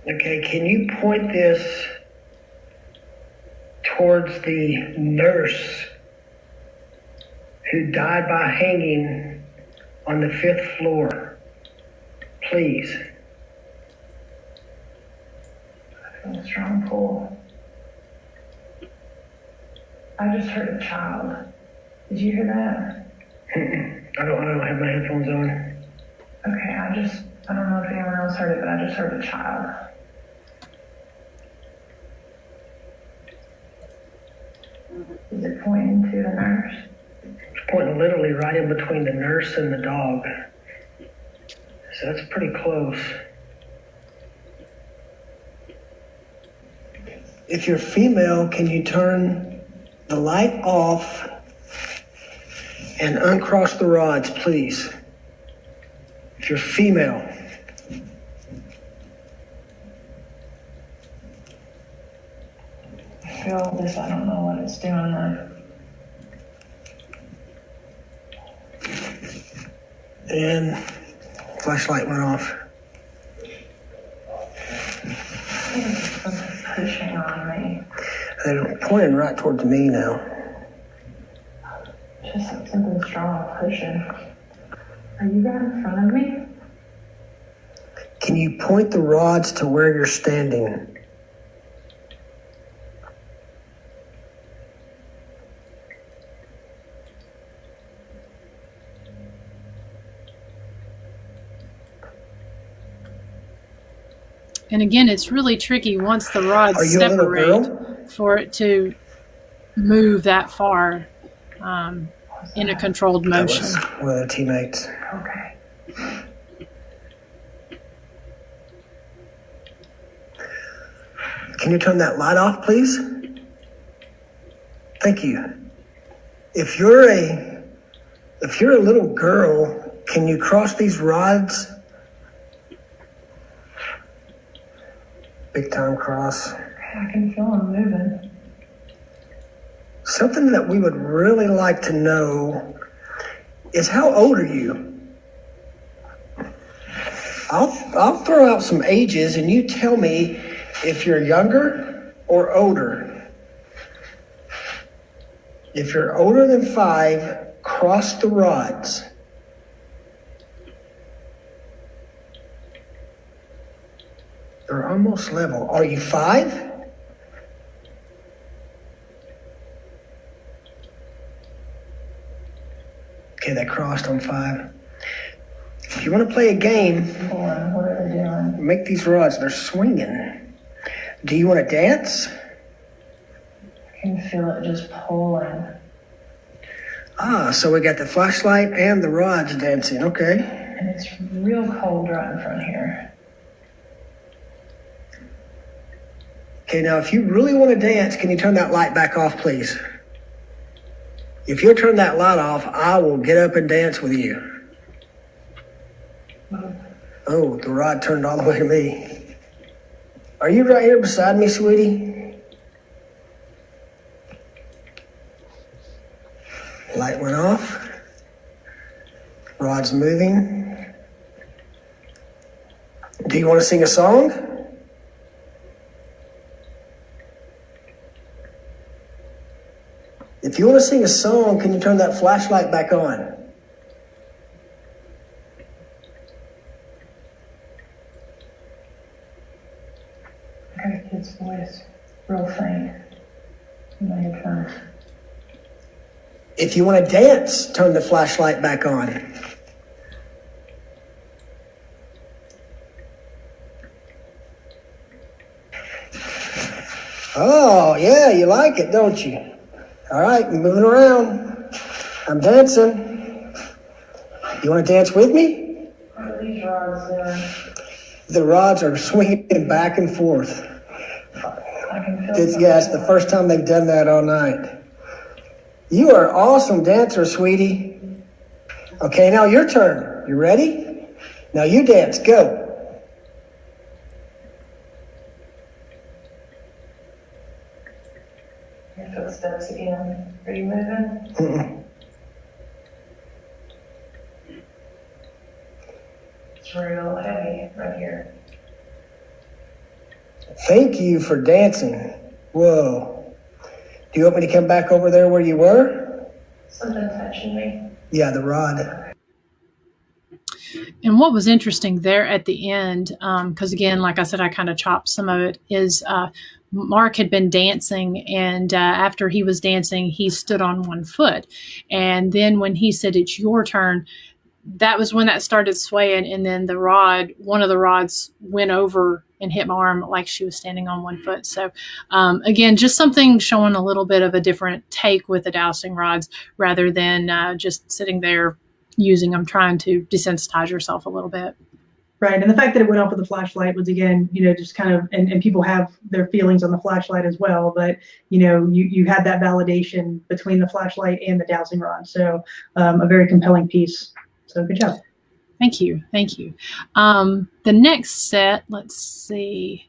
Okay, can you point this towards the nurse who died by hanging on the 5th floor? Please. I feel a strong pull. I just heard a child. Did you hear that? I don't have my headphones on. Okay, I don't know if anyone else heard it, but I just heard a child. Is it pointing to the nurse? It's pointing literally right in between the nurse and the dog. So that's pretty close. If you're female, can you turn the light off and uncross the rods, please? If you're female. I feel this, I don't know what it's doing though. And flashlight went off. Something's pushing on me. They're pointing right towards me now. Just something strong pushing. Are you right in front of me? Can you point the rods to where you're standing? And again, it's really tricky once the rods Are you a little separate girl? for it to move that far in a controlled That motion. was one of the teammates. Okay. Can you turn that light off, please? Thank you. If you're a little girl, can you cross these rods? Big time cross. I can feel them moving. Something that we would really like to know is, how old are you? I'll throw out some ages and you tell me if you're younger or older. If you're older than 5, cross the rods. They're almost level. Are you 5? Okay, they crossed on 5. If you want to play a game, Hold on, what are they doing? make these rods, they're swinging. Do you want to dance? I can feel it just pulling. Ah, so we got the flashlight and the rods dancing, okay. And it's real cold right in front here. Okay, now if you really want to dance, can you turn that light back off, please? If you'll turn that light off, I will get up and dance with you. Oh, the rod turned all the way to me. Are you right here beside me, sweetie? Light went off. Rod's moving. Do you want to sing a song? If you want to sing a song, can you turn that flashlight back on? I got a kid's voice, real faint, in my headphones. If you want to dance, turn the flashlight back on. Oh, yeah, you like it, don't you? All right, moving around. I'm dancing. You want to dance with me? What are these rods doing? The rods are swinging back and forth. I can feel Yeah, it's the first time they've done that all night. You are an awesome dancer, sweetie. Okay, now your turn. You ready? Now you dance. Go. your footsteps again. Are you moving? Mm-mm. It's real heavy right here. Thank you for dancing. Whoa. Do you want me to come back over there where you were? Something touching me. Yeah, the rod. And what was interesting there at the end, because again, like I said, I kind of chopped some of it, is Mark had been dancing, and after he was dancing, he stood on one foot. And then when he said, "It's your turn," that was when that started swaying, and then one of the rods went over and hit my arm like she was standing on one foot. So again, just something showing a little bit of a different take with the dowsing rods rather than just sitting there using them, trying to desensitize yourself a little bit. Right. And the fact that it went off with the flashlight was, again, just kind of, and people have their feelings on the flashlight as well, but, you had that validation between the flashlight and the dowsing rod. So a very compelling piece. So good job. Thank you. Thank you. The next set, let's see.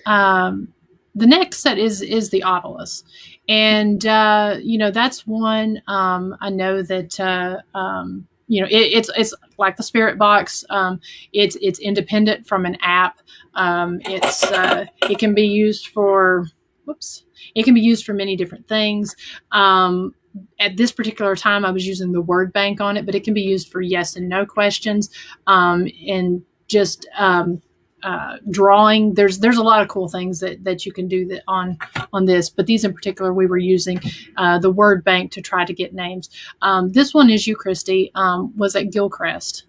The next set is the Obelisk. And, that's one I know that, it's like the Spirit Box. It's independent from an app. It can be used for, it can be used for many different things. at this particular time, I was using the word bank on it, but it can be used for yes and no questions, and just drawing. There's a lot of cool things that you can do that on this, but these in particular, we were using the word bank to try to get names. This one is you, Kristy, was at Gilchrist.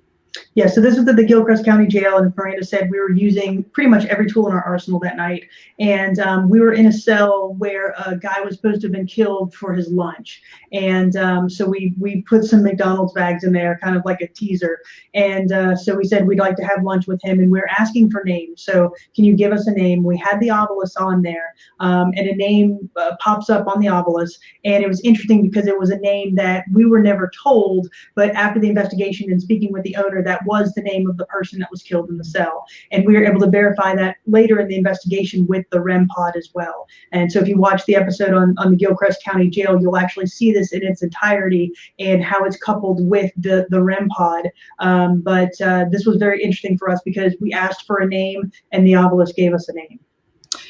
Yeah, so this was at the Gilchrist County Jail, and Miranda said we were using pretty much every tool in our arsenal that night. And we were in a cell where a guy was supposed to have been killed for his lunch. And so we put some McDonald's bags in there, kind of like a teaser. And so we said we'd like to have lunch with him, and we're asking for names. So can you give us a name? We had the obelisk on there, and a name pops up on the obelisk. And it was interesting because it was a name that we were never told, but after the investigation and speaking with the owner, that was the name of the person that was killed in the cell. And we were able to verify that later in the investigation with the REM pod as well. And so if you watch the episode on the Gilchrist County Jail, you'll actually see this in its entirety and how it's coupled with the REM pod. But this was very interesting for us because we asked for a name and the obelisk gave us a name.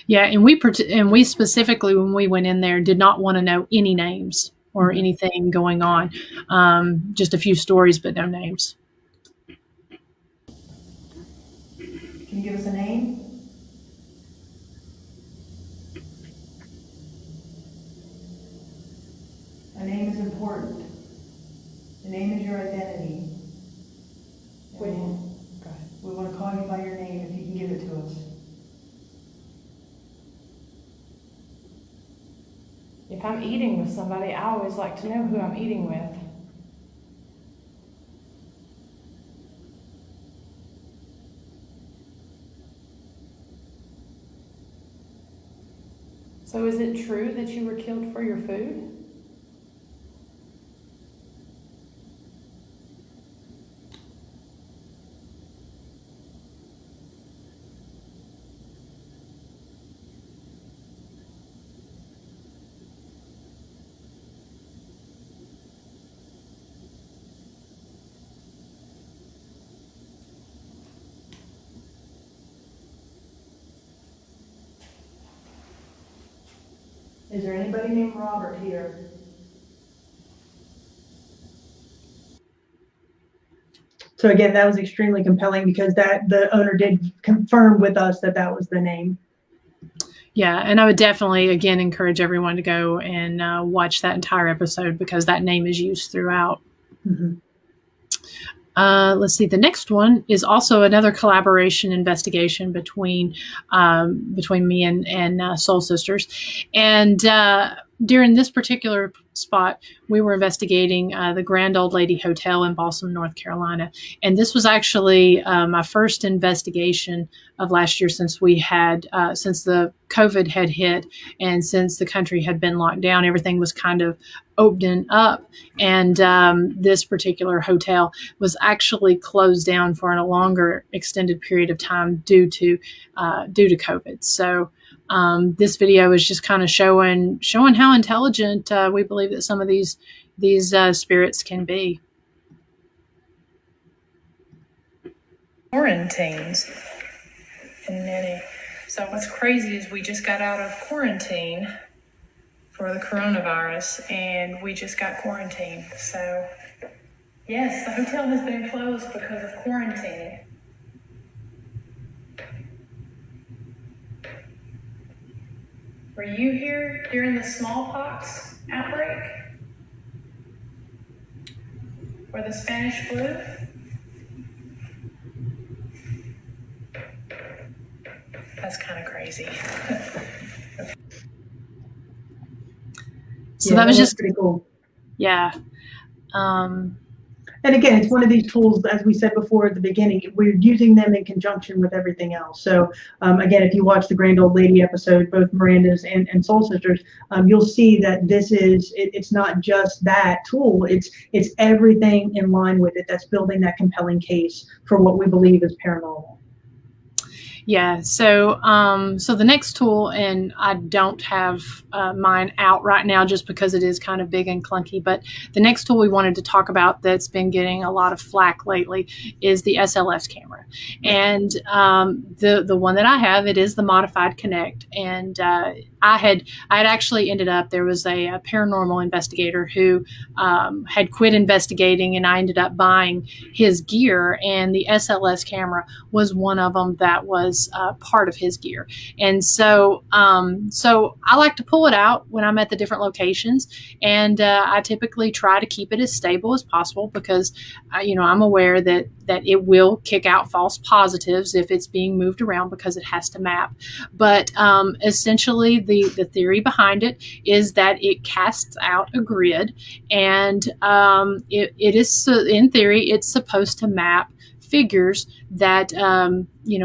Yeah, and we specifically, when we went in there, did not want to know any names or anything going on. Just a few stories, but no names. Can you give us a name? A name is important. The name is your identity. We want to call you by your name if you can give it to us. If I'm eating with somebody, I always like to know who I'm eating with. So is it true that you were killed for your food? Is there anybody named Robert here? So again, that was extremely compelling because the owner did confirm with us that was the name. Yeah, and I would definitely, again, encourage everyone to go and watch that entire episode because that name is used throughout. Mm-hmm. Let's see. The next one is also another collaboration investigation between me and Soul Sisters. And during this particular spot, we were investigating the Grand Old Lady Hotel in Balsam, North Carolina. And this was actually my first investigation of last year since since the COVID had hit and since the country had been locked down. Everything was kind of opening up. And this particular hotel was actually closed down for a longer extended period of time due to COVID. So this video is just kind of showing how intelligent we believe that some of these spirits can be. Quarantines. And then so what's crazy is we just got out of quarantine for the coronavirus, and we just got quarantined. So yes, the hotel has been closed because of quarantine. Were you here during the smallpox outbreak? Or the Spanish flu? That's kind of crazy. So that was just pretty cool. Yeah. And again, it's one of these tools, as we said before at the beginning, we're using them in conjunction with everything else. So again, if you watch the Grand Old Lady episode, both Miranda's and Soul Sisters, you'll see that it's not just that tool, it's everything in line with it that's building that compelling case for what we believe is paranormal. Yeah. So the next tool, and I don't have mine out right now just because it is kind of big and clunky, but the next tool we wanted to talk about that's been getting a lot of flack lately is the SLS camera. And the one that I have, it is the modified Kinect. And I had actually ended up, there was a paranormal investigator who had quit investigating, and I ended up buying his gear, and the SLS camera was one of them that was part of his gear. And so I like to pull it out when I'm at the different locations, and I typically try to keep it as stable as possible because I'm aware that it will kick out false positives if it's being moved around because it has to map. But essentially the theory behind it is that it casts out a grid, and it is, in theory, it's supposed to map figures that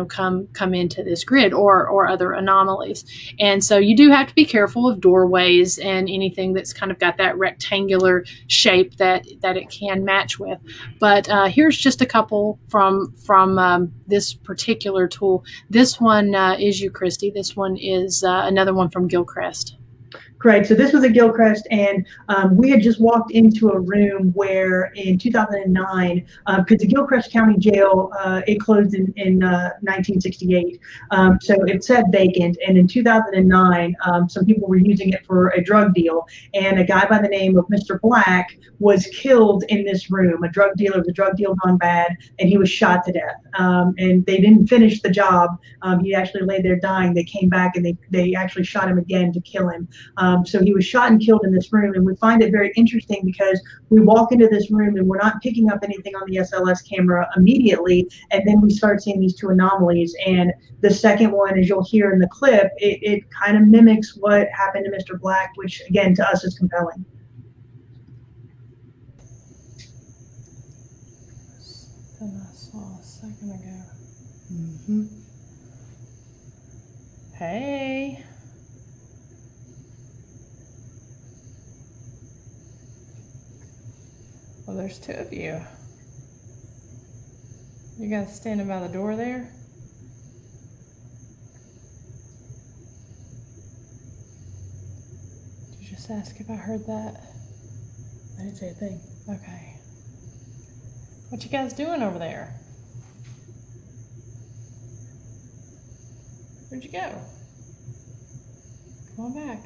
come into this grid or other anomalies. And so you do have to be careful of doorways and anything that's kind of got that rectangular shape that it can match with. But here's just a couple from this particular tool. This one is you, Kristy. This one is another one from Gilchrist. Great. So this was a Gilchrist, and we had just walked into a room where in 2009, because the Gilchrist County Jail, it closed in 1968. So it said vacant, and in 2009, some people were using it for a drug deal, and a guy by the name of Mr. Black was killed in this room. A drug dealer, the drug deal gone bad, and he was shot to death. And they didn't finish the job. He actually lay there dying. They came back and they actually shot him again to kill him. So he was shot and killed in this room, and we find it very interesting because we walk into this room and we're not picking up anything on the SLS camera immediately, and then we start seeing these two anomalies. And the second one, as you'll hear in the clip, it kind of mimics what happened to Mr. Black, which again to us is compelling. Something I saw a second ago. Mm-hmm. Hey. Well, there's two of you. You guys standing by the door there? Did you just ask if I heard that? I didn't say a thing. Okay. What you guys doing over there? Where'd you go? Come on back.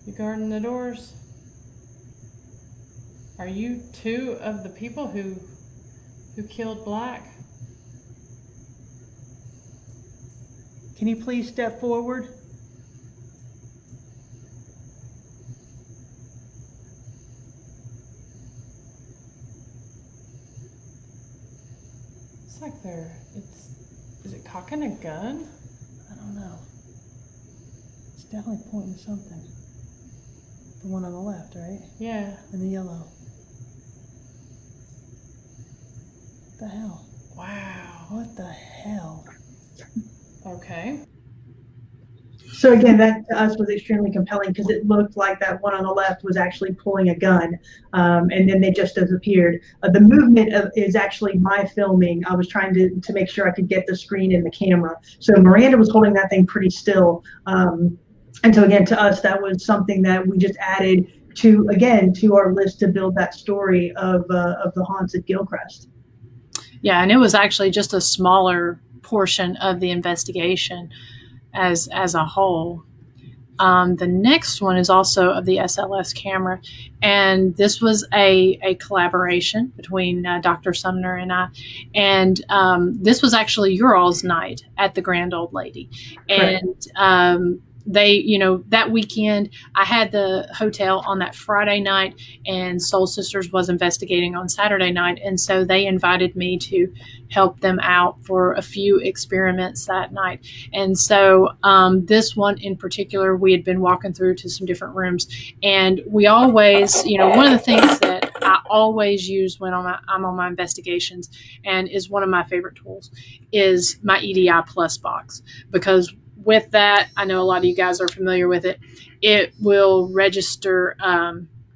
You guarding the doors? Are you two of the people who killed Black? Can you please step forward? It's like is it cocking a gun? I don't know. It's definitely pointing something. The one on the left, right? Yeah. And the yellow. What the hell? Wow. What the hell? Okay. So again, that to us was extremely compelling because it looked like that one on the left was actually pulling a gun, and then they just disappeared. The movement is actually my filming. I was trying to make sure I could get the screen and the camera. So Miranda was holding that thing pretty still. And so again, to us, that was something that we just added to our list to build that story of the haunts at Gilchrist. Yeah, and it was actually just a smaller portion of the investigation as a whole. The next one is also of the SLS camera, and this was a collaboration between Dr. Sumner and I, and this was actually your all's night at the Grand Old Lady. And they, that weekend, I had the hotel on that Friday night, and Soul Sisters was investigating on Saturday night. And so they invited me to help them out for a few experiments that night. And so this one in particular, we had been walking through to some different rooms, and we always, one of the things that I always use when I'm on my investigations, and is one of my favorite tools, is my EDI Plus box, because with that, I know a lot of you guys are familiar with it. It will register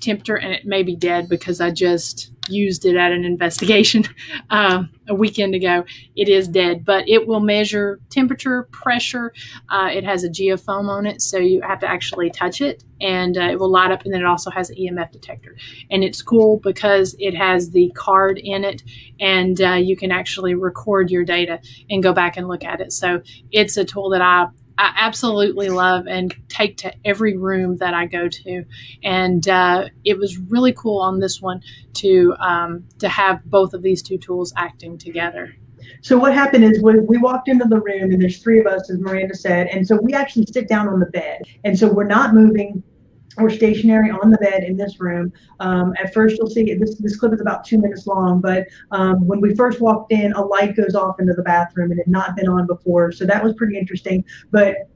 temperature, and it may be dead because I just used it at an investigation a weekend ago. It is dead, but it will measure temperature, pressure. It has a geofoam on it, so you have to actually touch it, and it will light up. And then it also has an EMF detector, and it's cool because it has the card in it, and you can actually record your data and go back and look at it. So it's a tool that I absolutely love and take to every room that I go to. And it was really cool on this one to have both of these two tools acting together. So what happened is when we walked into the room, and there's 3 of us, as Miranda said, and so we actually sit down on the bed, and so we're not moving. We're stationary on the bed in this room. At first, you'll see this clip is about 2 minutes long, but when we first walked in, a light goes off into the bathroom and it had not been on before, so that was pretty interesting. But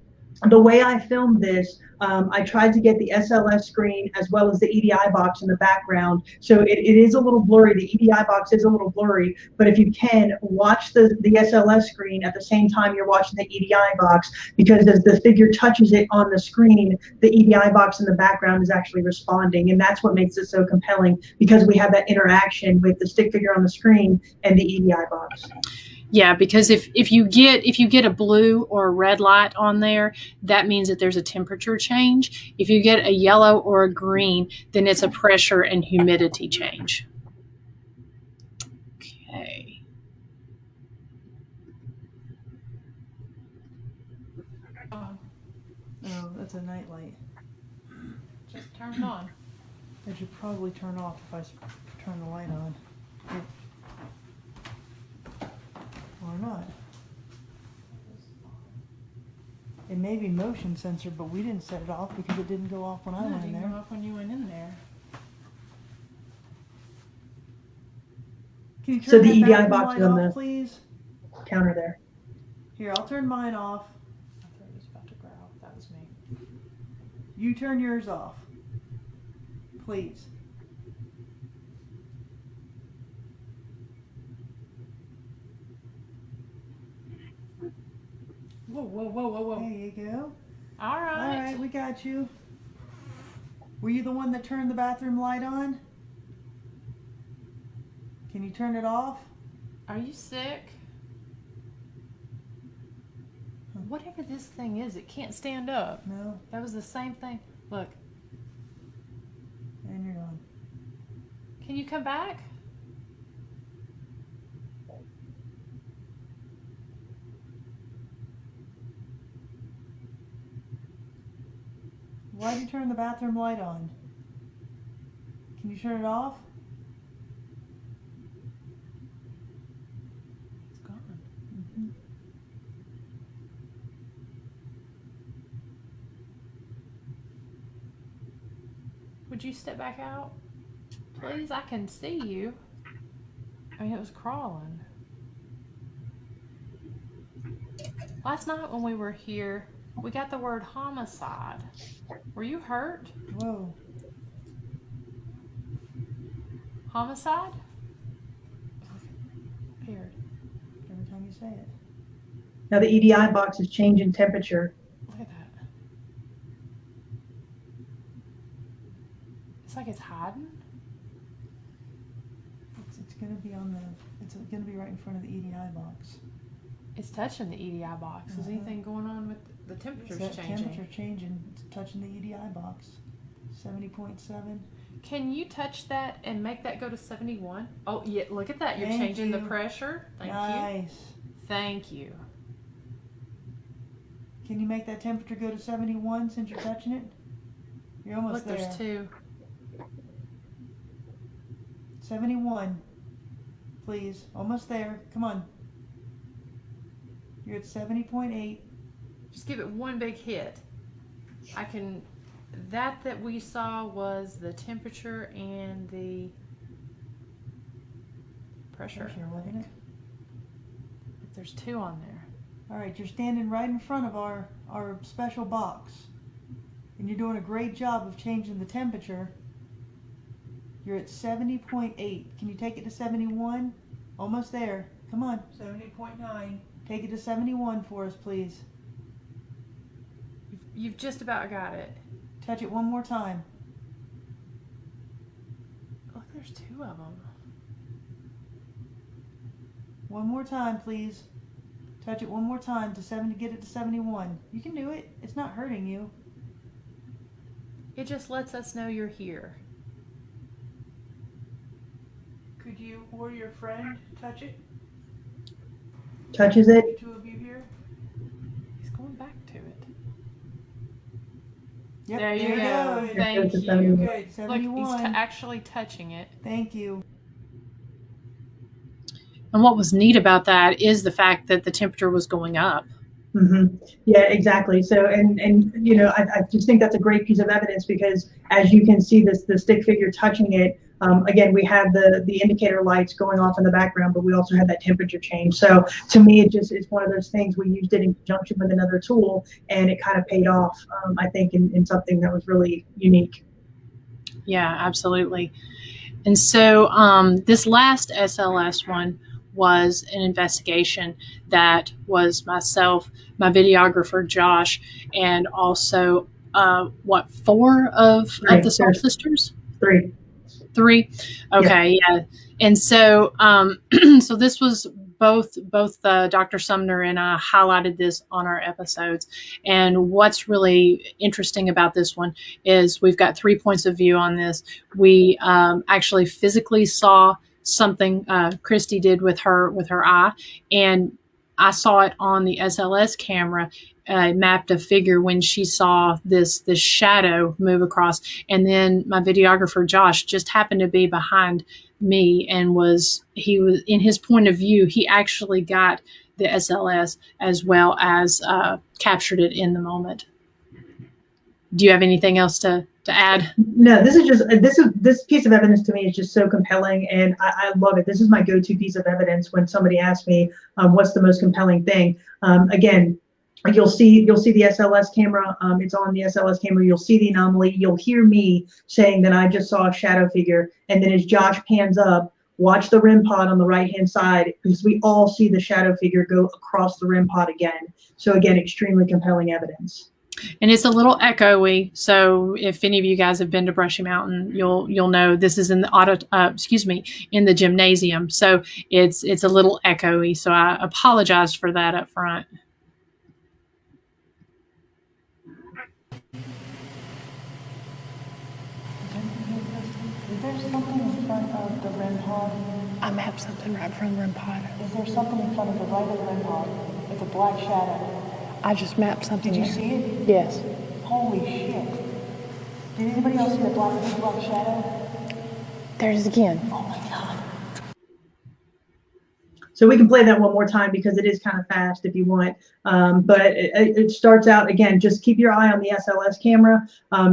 the way I filmed this, I tried to get the SLS screen as well as the EDI box in the background. So it is a little blurry. The EDI box is a little blurry, but if you can, watch the SLS screen at the same time you're watching the EDI box, because as the figure touches it on the screen, the EDI box in the background is actually responding. And that's what makes it so compelling, because we have that interaction with the stick figure on the screen and the EDI box. Yeah, because if you get a blue or a red light on there, that means that there's a temperature change. If you get a yellow or a green, then it's a pressure and humidity change. Okay. Oh, that's a night light. Just turn it on. It should probably turn off if I turn the light on. Or not. It may be motion sensor, but we didn't set it off because it didn't go off when I went in It there. didn't go off when you went in there. Can you turn So the that EDI bathroom box light is on off, the please? counter there. Here, I'll turn mine off. I thought it was about to growl. That was me. You turn yours off, please. Whoa, whoa, whoa, whoa, whoa. There you go. All right. All right, we got you. Were you the one that turned the bathroom light on? Can you turn it off? Are you sick? Whatever this thing is, it can't stand up. No, That was the same thing. Look, and you're gone. can you come back? Why did you turn the bathroom light on? Can you turn it off? It's gone. Mm-hmm. Would you step back out? Please, I can see you. I mean, it was crawling. Last night when we were here, we got the word homicide. Were you hurt? Whoa. Homicide? Weird. Every time you say it. Now the EDI box is changing temperature. Look at that. It's like it's hiding. It's gonna be on the. It's gonna be right in front of the EDI box. It's touching the EDI box. Is anything going on with the temperature's That changing? temperature changing. It's touching the EDI box. 70.7. Can you touch that and make that go to 71? Oh, yeah, look at that. You're Thank changing the you. pressure. Thank you. Nice. Thank you. Can you make that temperature go to 71 since you're touching it? You're almost Look, there. there's 2. 71. Please. Almost there. Come on. You're at 70.8. Just give it one big hit. I can... That we saw was the temperature and the pressure, Wasn't it? There's 2 on there. All right, you're standing right in front of our special box. And you're doing a great job of changing the temperature. You're at 70.8. Can you take it to 71? Almost there. Come on. 70.9. Take it to 71 for us, please. You've just about got it. Touch it one more time. There's two of them. One more time, please. Touch it one more time to get it to 71. You can do it. It's not hurting you. It just lets us know you're here. Could you or your friend touch it? Touches it. The two of you here? He's going back to it. Yep, There you go. Good. Thank Goes to you. 71. Good. Look, 71. he's actually touching it. Thank you. And what was neat about that is the fact that the temperature was going up. Yeah, exactly. So, and you know, I just think that's a great piece of evidence because as you can see the stick figure touching it, again, we have the indicator lights going off in the background, but we also have that temperature change. So to me, it's one of those things. We used it in conjunction with another tool and it kind of paid off, I think, in something that was really unique. Yeah, absolutely. And so this last SLS one was an investigation that was myself, my videographer Josh, and also four of the Soul Sisters? Three. Okay, yeah. And so so this was both Dr. Sumner and I highlighted this on our episodes. And what's really interesting about this one is we've got 3 points of view on this. We actually physically saw something Kristy did with her eye, and I saw it on the SLS camera. Mapped a figure when she saw this shadow move across, and then my videographer Josh just happened to be behind me, and he was in his point of view. He actually got the SLS as well as captured it in the moment. Do you have anything else to add? No, this piece of evidence to me is just so compelling, and I love it. This is my go-to piece of evidence when somebody asks me what's the most compelling thing. Again, you'll see the SLS camera. It's on the SLS camera. You'll see the anomaly. You'll hear me saying that I just saw a shadow figure, and then as Josh pans up, watch the REM pod on the right-hand side because we all see the shadow figure go across the REM pod again. So again, extremely compelling evidence. And it's a little echoey, so if any of you guys have been to Brushy Mountain, you'll know this is in the in the gymnasium, so it's a little echoey. So I apologize for that up front. Is there something in front of the REM pod? I mapped something right in front of the REM pod. Is there something in front of the right of the REM pod? It's a black shadow. I just mapped something. Did you see it? Yes. Holy shit. Did anybody else see the big black shadow? There it is again. Oh my God. So we can play that one more time because it is kind of fast if you want. But it starts out, again, just keep your eye on the SLS camera.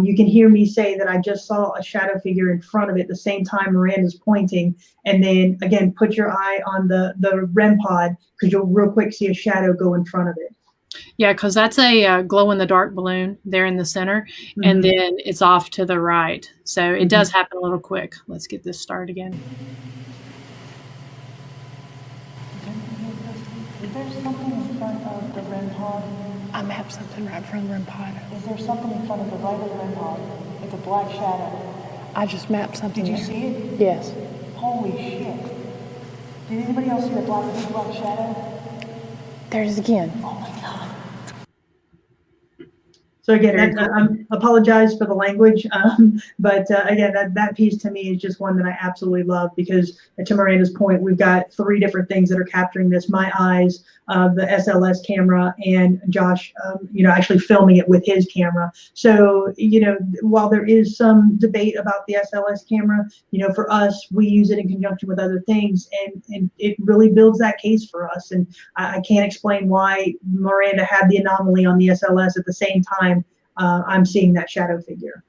You can hear me say that I just saw a shadow figure in front of it the same time Miranda's pointing. And then, again, put your eye on the REM pod because you'll real quick see a shadow go in front of it. Yeah, because that's a glow-in-the-dark balloon there in the center, and then it's off to the right. So it does happen a little quick. Let's get this started again. Is there something in front of the REM pod? I mapped something right in front of the REM pod. Is there something in front of the right of the REM pod? It's a black shadow. I just mapped something. Did you see it? Yes. Holy shit. Did anybody else see the big black shadow? There it is again. Oh my God. So again, I apologize for the language, but again, that piece to me is just one that I absolutely love because, to Miranda's point, we've got 3 different things that are capturing this: my eyes, the SLS camera, and Josh, actually filming it with his camera. So, while there is some debate about the SLS camera, for us, we use it in conjunction with other things, and it really builds that case for us. And I can't explain why Miranda had the anomaly on the SLS at the same time I'm seeing that shadow figure.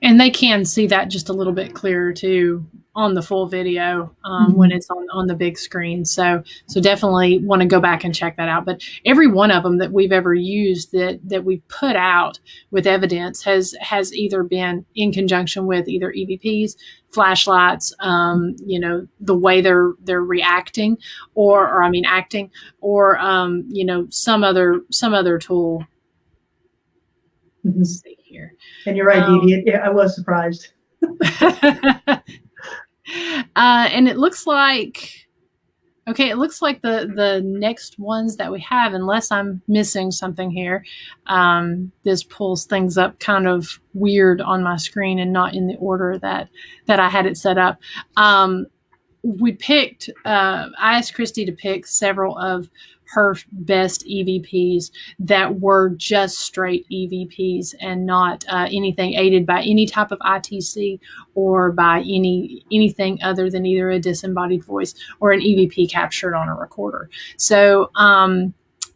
And they can see that just a little bit clearer too on the full video when it's on the big screen. So definitely want to go back and check that out. But every one of them that we've ever used that we put out with evidence has either been in conjunction with either EVPs, flashlights, the way they're reacting or acting, or some other tool. Let's see here. And you're right, Dee Dee. I was surprised. And it looks like, okay, it looks like the next ones that we have, unless I'm missing something here, this pulls things up kind of weird on my screen and not in the order that I had it set up. We picked, I asked Kristy to pick several of her best EVPs that were just straight EVPs and not anything aided by any type of ITC or by anything other than either a disembodied voice or an EVP captured on a recorder. So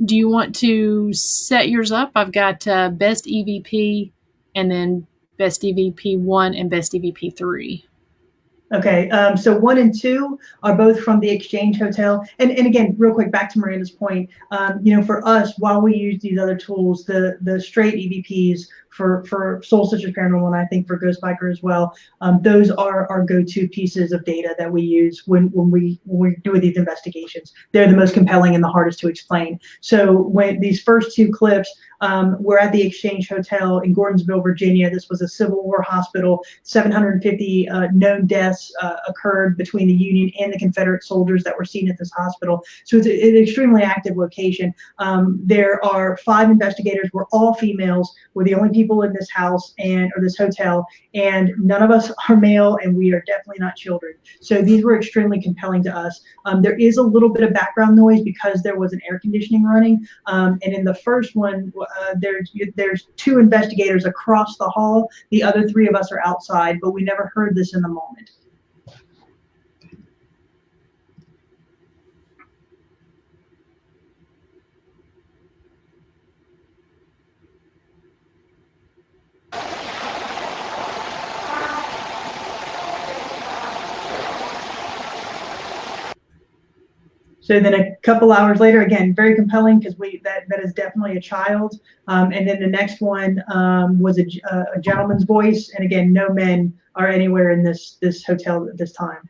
do you want to set yours up? I've got best EVP and then best EVP 1 and best EVP 3. Okay, so 1 and 2 are both from the Exchange Hotel. And again, real quick, back to Miranda's point, for us, while we use these other tools, the straight EVPs for Soul Sisters Paranormal, and I think for Ghost Biker as well, those are our go-to pieces of data that we use when we do these investigations. They're the most compelling and the hardest to explain. So when these first 2 clips, we're at the Exchange Hotel in Gordonsville, Virginia. This was a Civil War hospital. 750 known deaths occurred between the Union and the Confederate soldiers that were seen at this hospital. So it's an extremely active location. There are 5 investigators. We're all females. We're the only people in this house or this hotel, and none of us are male, and we are definitely not children. So these were extremely compelling to us. There is a little bit of background noise because there was an air conditioning running. And in the first one, there's 2 investigators across the hall. The other 3 of us are outside, but we never heard this in the moment. So then a couple hours later, again, very compelling because that is definitely a child. And then the next one was a gentleman's voice. And again, no men are anywhere in this hotel at this time.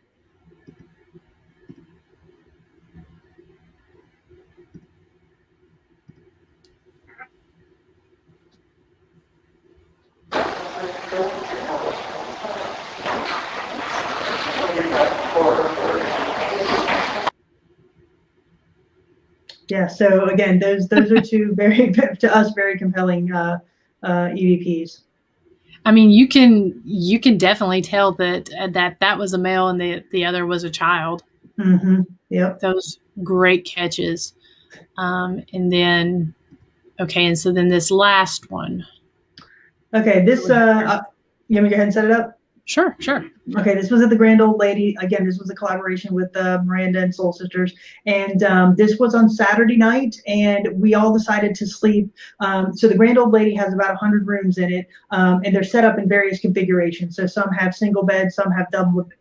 Yeah, so again, those are 2 very, to us, very compelling EVPs. I mean, you can definitely tell that was a male and the other was a child. Mm-hmm. Yep. Those great catches. And then, okay, and so then this last one. Okay, this you want me to go ahead and set it up? Sure. Okay, this was at the Grand Old Lady. Again, this was a collaboration with Miranda and Soul Sisters. And this was on Saturday night, and we all decided to sleep. So the Grand Old Lady has about 100 rooms in it, and they're set up in various configurations. So some have single beds, some have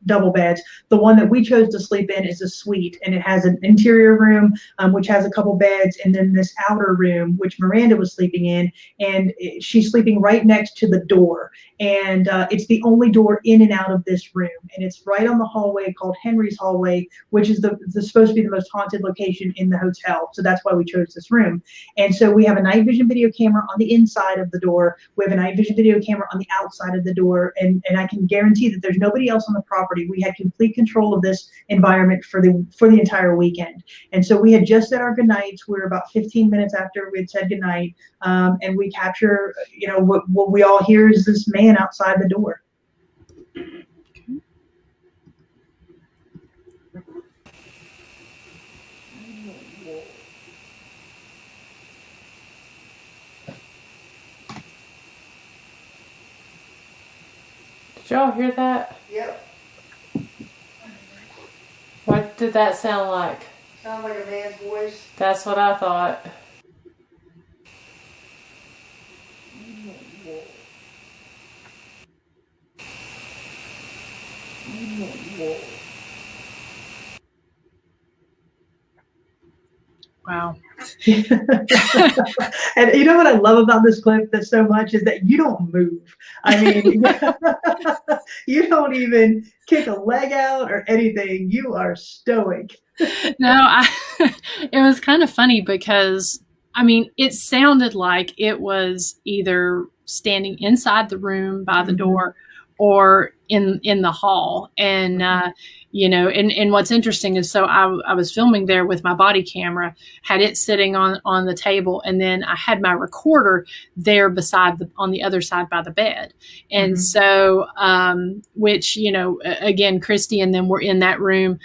double beds. The one that we chose to sleep in is a suite, and it has an interior room, which has a couple beds, and then this outer room, which Miranda was sleeping in, and she's sleeping right next to the door. And it's the only door in and out of this room, and it's right on the hallway called Henry's Hallway, which is supposed to be the most haunted location in the hotel. So that's why we chose this room. And so we have a night vision video camera on the inside of the door. We have a night vision video camera on the outside of the door, and I can guarantee that there's nobody else on the property. We had complete control of this environment for the entire weekend. And so we had just said our goodnights. We were about 15 minutes after we had said goodnight, and we capture, what we all hear is this man outside the door. Did y'all hear that? Yep. What did that sound like? Sounds like a man's voice. That's what I thought. Wow. And you know what I love about this clip that's so much is that you don't move. I mean, you don't even kick a leg out or anything. You are stoic. No, it was kind of funny because, I mean, it sounded like it was either standing inside the room by the door or in the hall. And and what's interesting is, so I was filming there with my body camera, had it sitting on the table, and then I had my recorder there on the other side by the bed. And so which again, Kristy and them were in that room,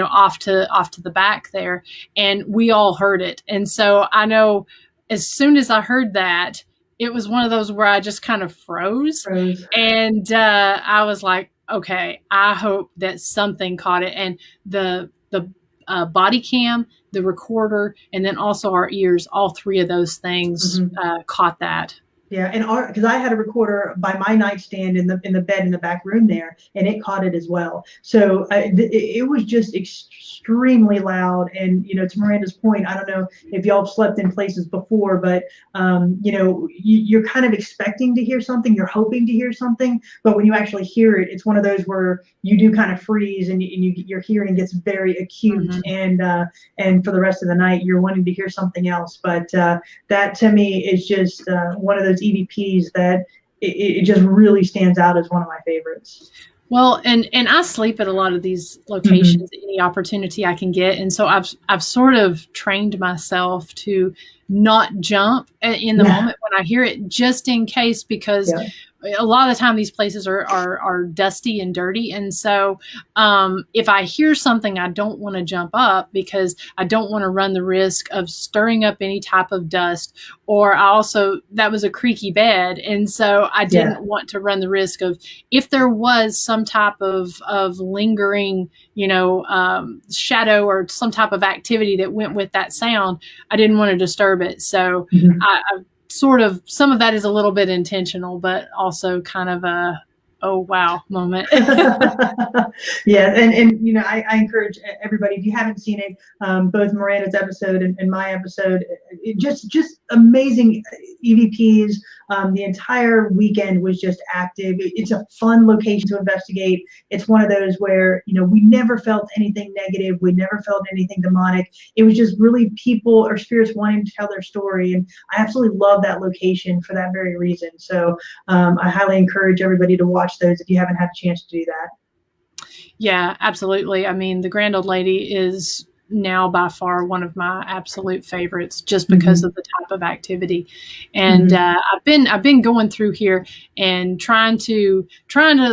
off to the back there, and we all heard it. And so I know as soon as I heard that, it was one of those where I just kind of froze. And I was like, okay, I hope that something caught it. And the body cam, the recorder, and then also our ears, all three of those things caught that. Yeah, and because I had a recorder by my nightstand in the bed in the back room there, and it caught it as well. So it was just extremely loud. And to Miranda's point, I don't know if y'all slept in places before, but you're kind of expecting to hear something, you're hoping to hear something, but when you actually hear it, it's one of those where you do kind of freeze, and your hearing gets very acute, and for the rest of the night you're wanting to hear something else. But that to me is just one of those EVPs that it just really stands out as one of my favorites. Well, and I sleep at a lot of these locations, any opportunity I can get. And so I've sort of trained myself to not jump in the moment when I hear it, just in case, because a lot of the time these places are dusty and dirty. And so if I hear something, I don't want to jump up, because I don't want to run the risk of stirring up any type of dust. Or that was a creaky bed. And so I didn't want to run the risk of, if there was some type of lingering, shadow or some type of activity that went with that sound, I didn't want to disturb it. So I sort of, some of that is a little bit intentional, but also kind of a, oh wow moment. Yeah, and I encourage everybody, if you haven't seen it, both Miranda's episode and my episode, just amazing EVPs. The entire weekend was just active. It's a fun location to investigate. It's one of those where we never felt anything negative, we never felt anything demonic. It was just really people or spirits wanting to tell their story, and I absolutely love that location for that very reason. So I highly encourage everybody to watch those if you haven't had a chance to do that. Yeah, absolutely. I mean, the Grand Old Lady is now by far one of my absolute favorites, just because of the type of activity. And I've been going through here and trying to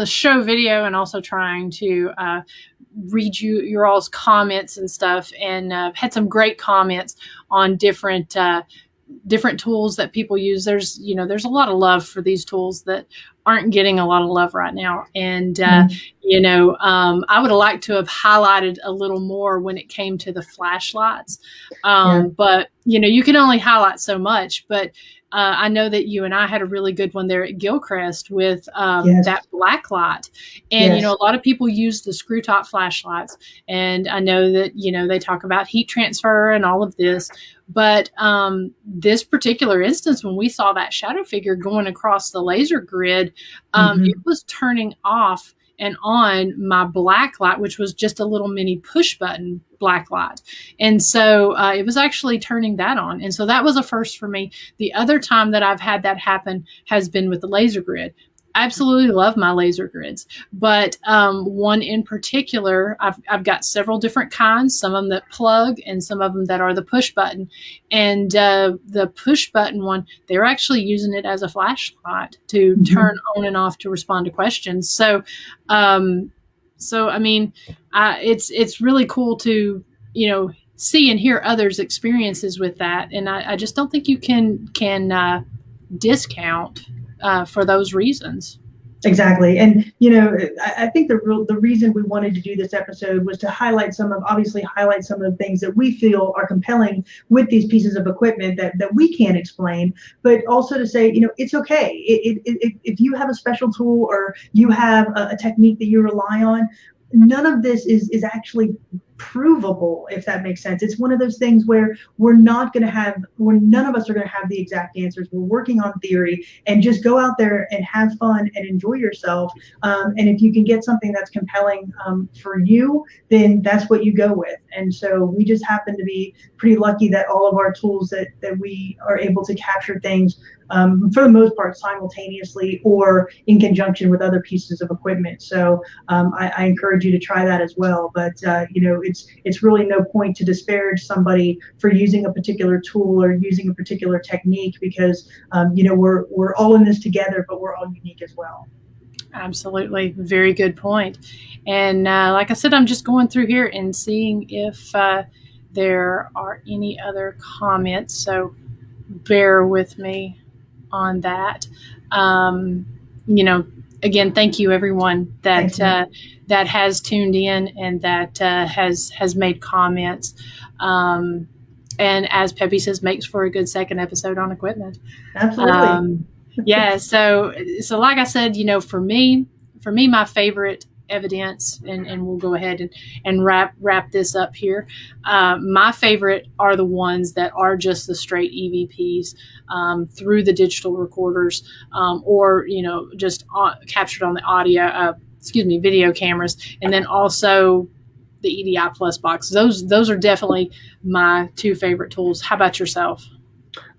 show video, and also trying to read your all's comments and stuff, and had some great comments on different tools that people use. There's a lot of love for these tools that aren't getting a lot of love right now. And, I would have liked to have highlighted a little more when it came to the flashlights. But, you can only highlight so much. But I know that you and I had a really good one there at Gilchrist with that black light. And, a lot of people use the screw top flashlights. And I know that, they talk about heat transfer and all of this. But this particular instance, when we saw that shadow figure going across the laser grid, it was turning off and on my black light, which was just a little mini push button black light. And so it was actually turning that on. And so that was a first for me. The other time that I've had that happen has been with the laser grid. I absolutely love my laser grids, but one in particular, I've got several different kinds, some of them that plug and some of them that are the push button. And the push button one, they're actually using it as a flashlight to turn on and off to respond to questions. So, I mean, it's really cool to, see and hear others' experiences with that. And I just don't think you can discount for those reasons. Exactly. And, I think the reason we wanted to do this episode was to highlight some of the things that we feel are compelling with these pieces of equipment that we can't explain, but also to say, it's okay. If you have a special tool or you have a technique that you rely on, none of this is actually provable, if that makes sense. It's one of those things where none of us are going to have the exact answers. We're working on theory, and just go out there and have fun and enjoy yourself. And if you can get something that's compelling for you, then that's what you go with. And so we just happen to be pretty lucky that all of our tools that we are able to capture things for the most part simultaneously or in conjunction with other pieces of equipment. So I encourage you to try that as well. But it's really no point to disparage somebody for using a particular tool or using a particular technique, because we're all in this together, but we're all unique as well. Absolutely. Very good point. And like I said, I'm just going through here and seeing if there are any other comments. So bear with me on that. Again, thank you everyone that has tuned in and that has made comments. And as Peppy says, makes for a good second episode on equipment. Absolutely. Yeah. So like I said, for me, my favorite evidence, and we'll go ahead and wrap this up here. My favorite are the ones that are just the straight EVPs through the digital recorders, or just captured on the video cameras, and then also the EDI Plus box. Those are definitely my two favorite tools. How about yourself?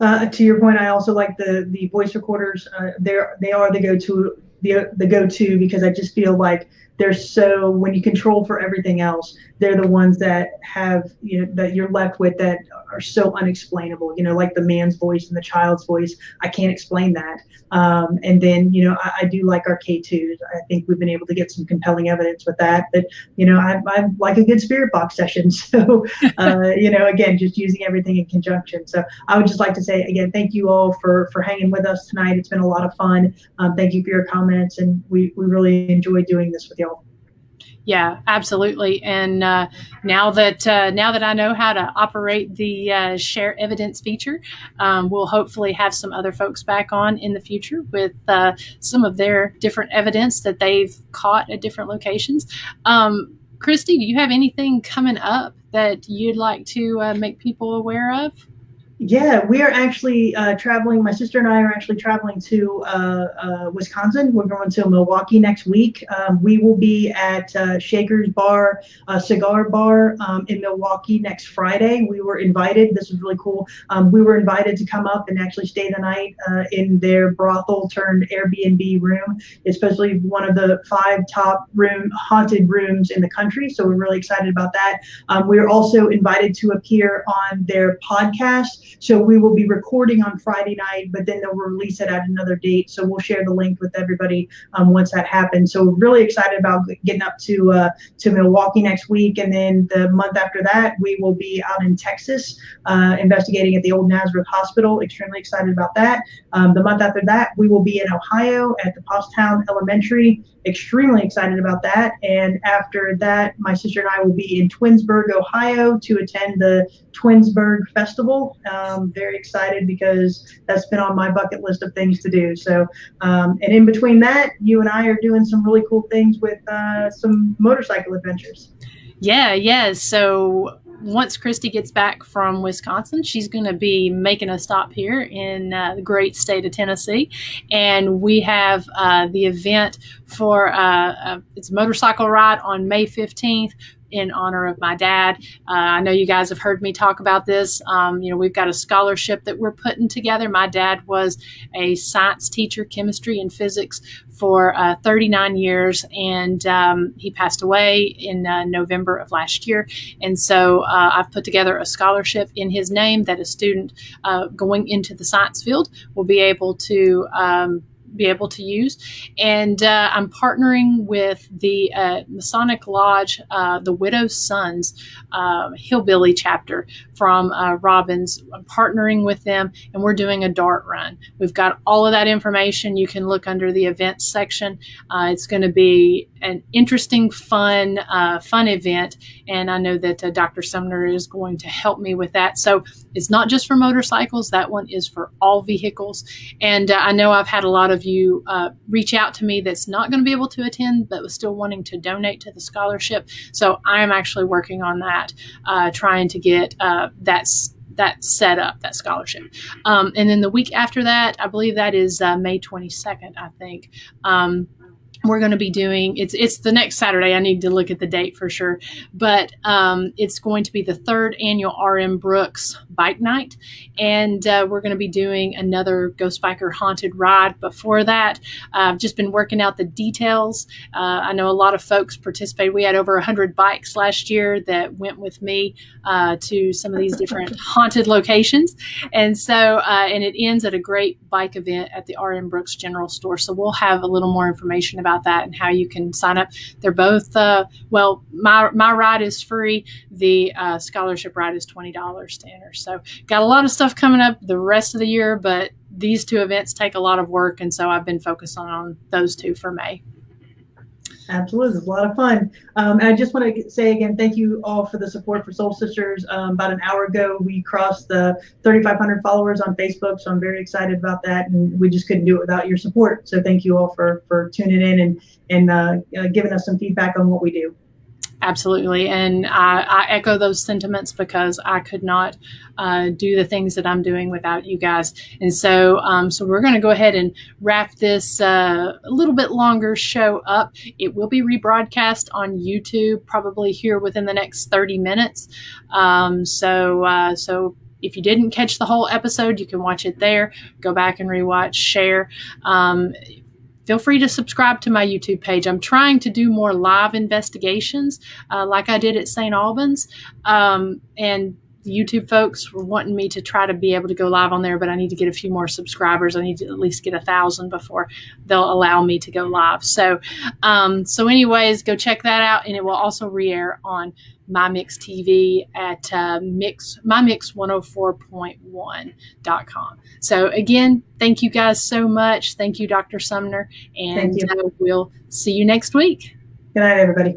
To your point, I also like the voice recorders. They are the go-to. The go-to, because I just feel like they're so, when you control for everything else, they're the ones that have, that you're left with that are so unexplainable, like the man's voice and the child's voice. I can't explain that. And then, I do like our K2s. I think we've been able to get some compelling evidence with that. But, I like a good spirit box session. So, again, just using everything in conjunction. So I would just like to say, again, thank you all for hanging with us tonight. It's been a lot of fun. Thank you for your comments. And we really enjoy doing this with y'all. Yeah, absolutely. And now that I know how to operate the share evidence feature, we'll hopefully have some other folks back on in the future with some of their different evidence that they've caught at different locations. Kristy, do you have anything coming up that you'd like to make people aware of? Yeah, we are actually traveling. My sister and I are actually traveling to Wisconsin. We're going to Milwaukee next week. We will be at Shaker's Bar, Cigar Bar in Milwaukee next Friday. We were invited. This was really cool. We were invited to come up and actually stay the night in their brothel turned Airbnb room. It's supposed to be one of the 5 top haunted rooms in the country. So we're really excited about that. We are also invited to appear on their podcast. So we will be recording on Friday night, but then they'll release it at another date. So we'll share the link with everybody once that happens. So we're really excited about getting up to Milwaukee next week. And then the month after that, we will be out in Texas investigating at the Old Nazareth Hospital. Extremely excited about that. The month after that, we will be in Ohio at the Pottstown Elementary. Extremely excited about that. And after that, my sister and I will be in Twinsburg, Ohio to attend the Twinsburg Festival. Very excited because that's been on my bucket list of things to do. So, and in between that, you and I are doing some really cool things with some motorcycle adventures. Yeah. So once Kristy gets back from Wisconsin, she's going to be making a stop here in the great state of Tennessee. And we have the event for it's a motorcycle ride on May 15th in honor of my dad. I know you guys have heard me talk about this. We've got a scholarship that we're putting together. My dad was a science teacher, chemistry and physics, for 39 years, and he passed away in November of last year. And so I've put together a scholarship in his name that a student going into the science field will be able to use. And I'm partnering with the Masonic Lodge, the Widow's Sons Hillbilly chapter from Robbins. I'm partnering with them, and we're doing a dart run. We've got all of that information. You can look under the events section. It's going to be an interesting, fun event, and I know that Dr. Sumner is going to help me with that. So it's not just for motorcycles. That one is for all vehicles. And I know I've had a lot of of you reach out to me that's not going to be able to attend, but was still wanting to donate to the scholarship. So I am actually working on that, trying to get that set up, that scholarship. And then the week after that, I believe that is May 22nd, I think. We're going to be doing, it's the next Saturday. I need to look at the date for sure. But it's going to be the 3rd annual RM Brooks Bike Night. And we're going to be doing another Ghost Biker haunted ride before that. I've just been working out the details. I know a lot of folks participated. We had over 100 bikes last year that went with me to some of these different haunted locations. And so, and it ends at a great bike event at the RM Brooks General Store. So we'll have a little more information about that and how you can sign up. They're both, well, my ride is free. The scholarship ride is $20 to enter. So got a lot of stuff coming up the rest of the year, but these 2 events take a lot of work. And so I've been focused on those 2 for May. Absolutely. It's a lot of fun. And I just want to say again, thank you all for the support for Soul Sisters. About an hour ago, we crossed the 3,500 followers on Facebook. So I'm very excited about that. And we just couldn't do it without your support. So thank you all for tuning in and giving us some feedback on what we do. Absolutely. And I echo those sentiments because I could not do the things that I'm doing without you guys. And so so we're going to go ahead and wrap this a little bit longer show up. It will be rebroadcast on YouTube probably here within the next 30 minutes. So if you didn't catch the whole episode, you can watch it there. Go back and rewatch, share. Feel free to subscribe to my YouTube page. I'm trying to do more live investigations like I did at St. Albans. And the YouTube folks were wanting me to try to be able to go live on there, but I need to get a few more subscribers. I need to at least get 1,000 before they'll allow me to go live. So anyways, go check that out. And it will also re-air on MyMix TV at mymix104.1.com. So again, thank you guys so much. Thank you, Dr. Sumner. And we'll see you next week. Good night, everybody.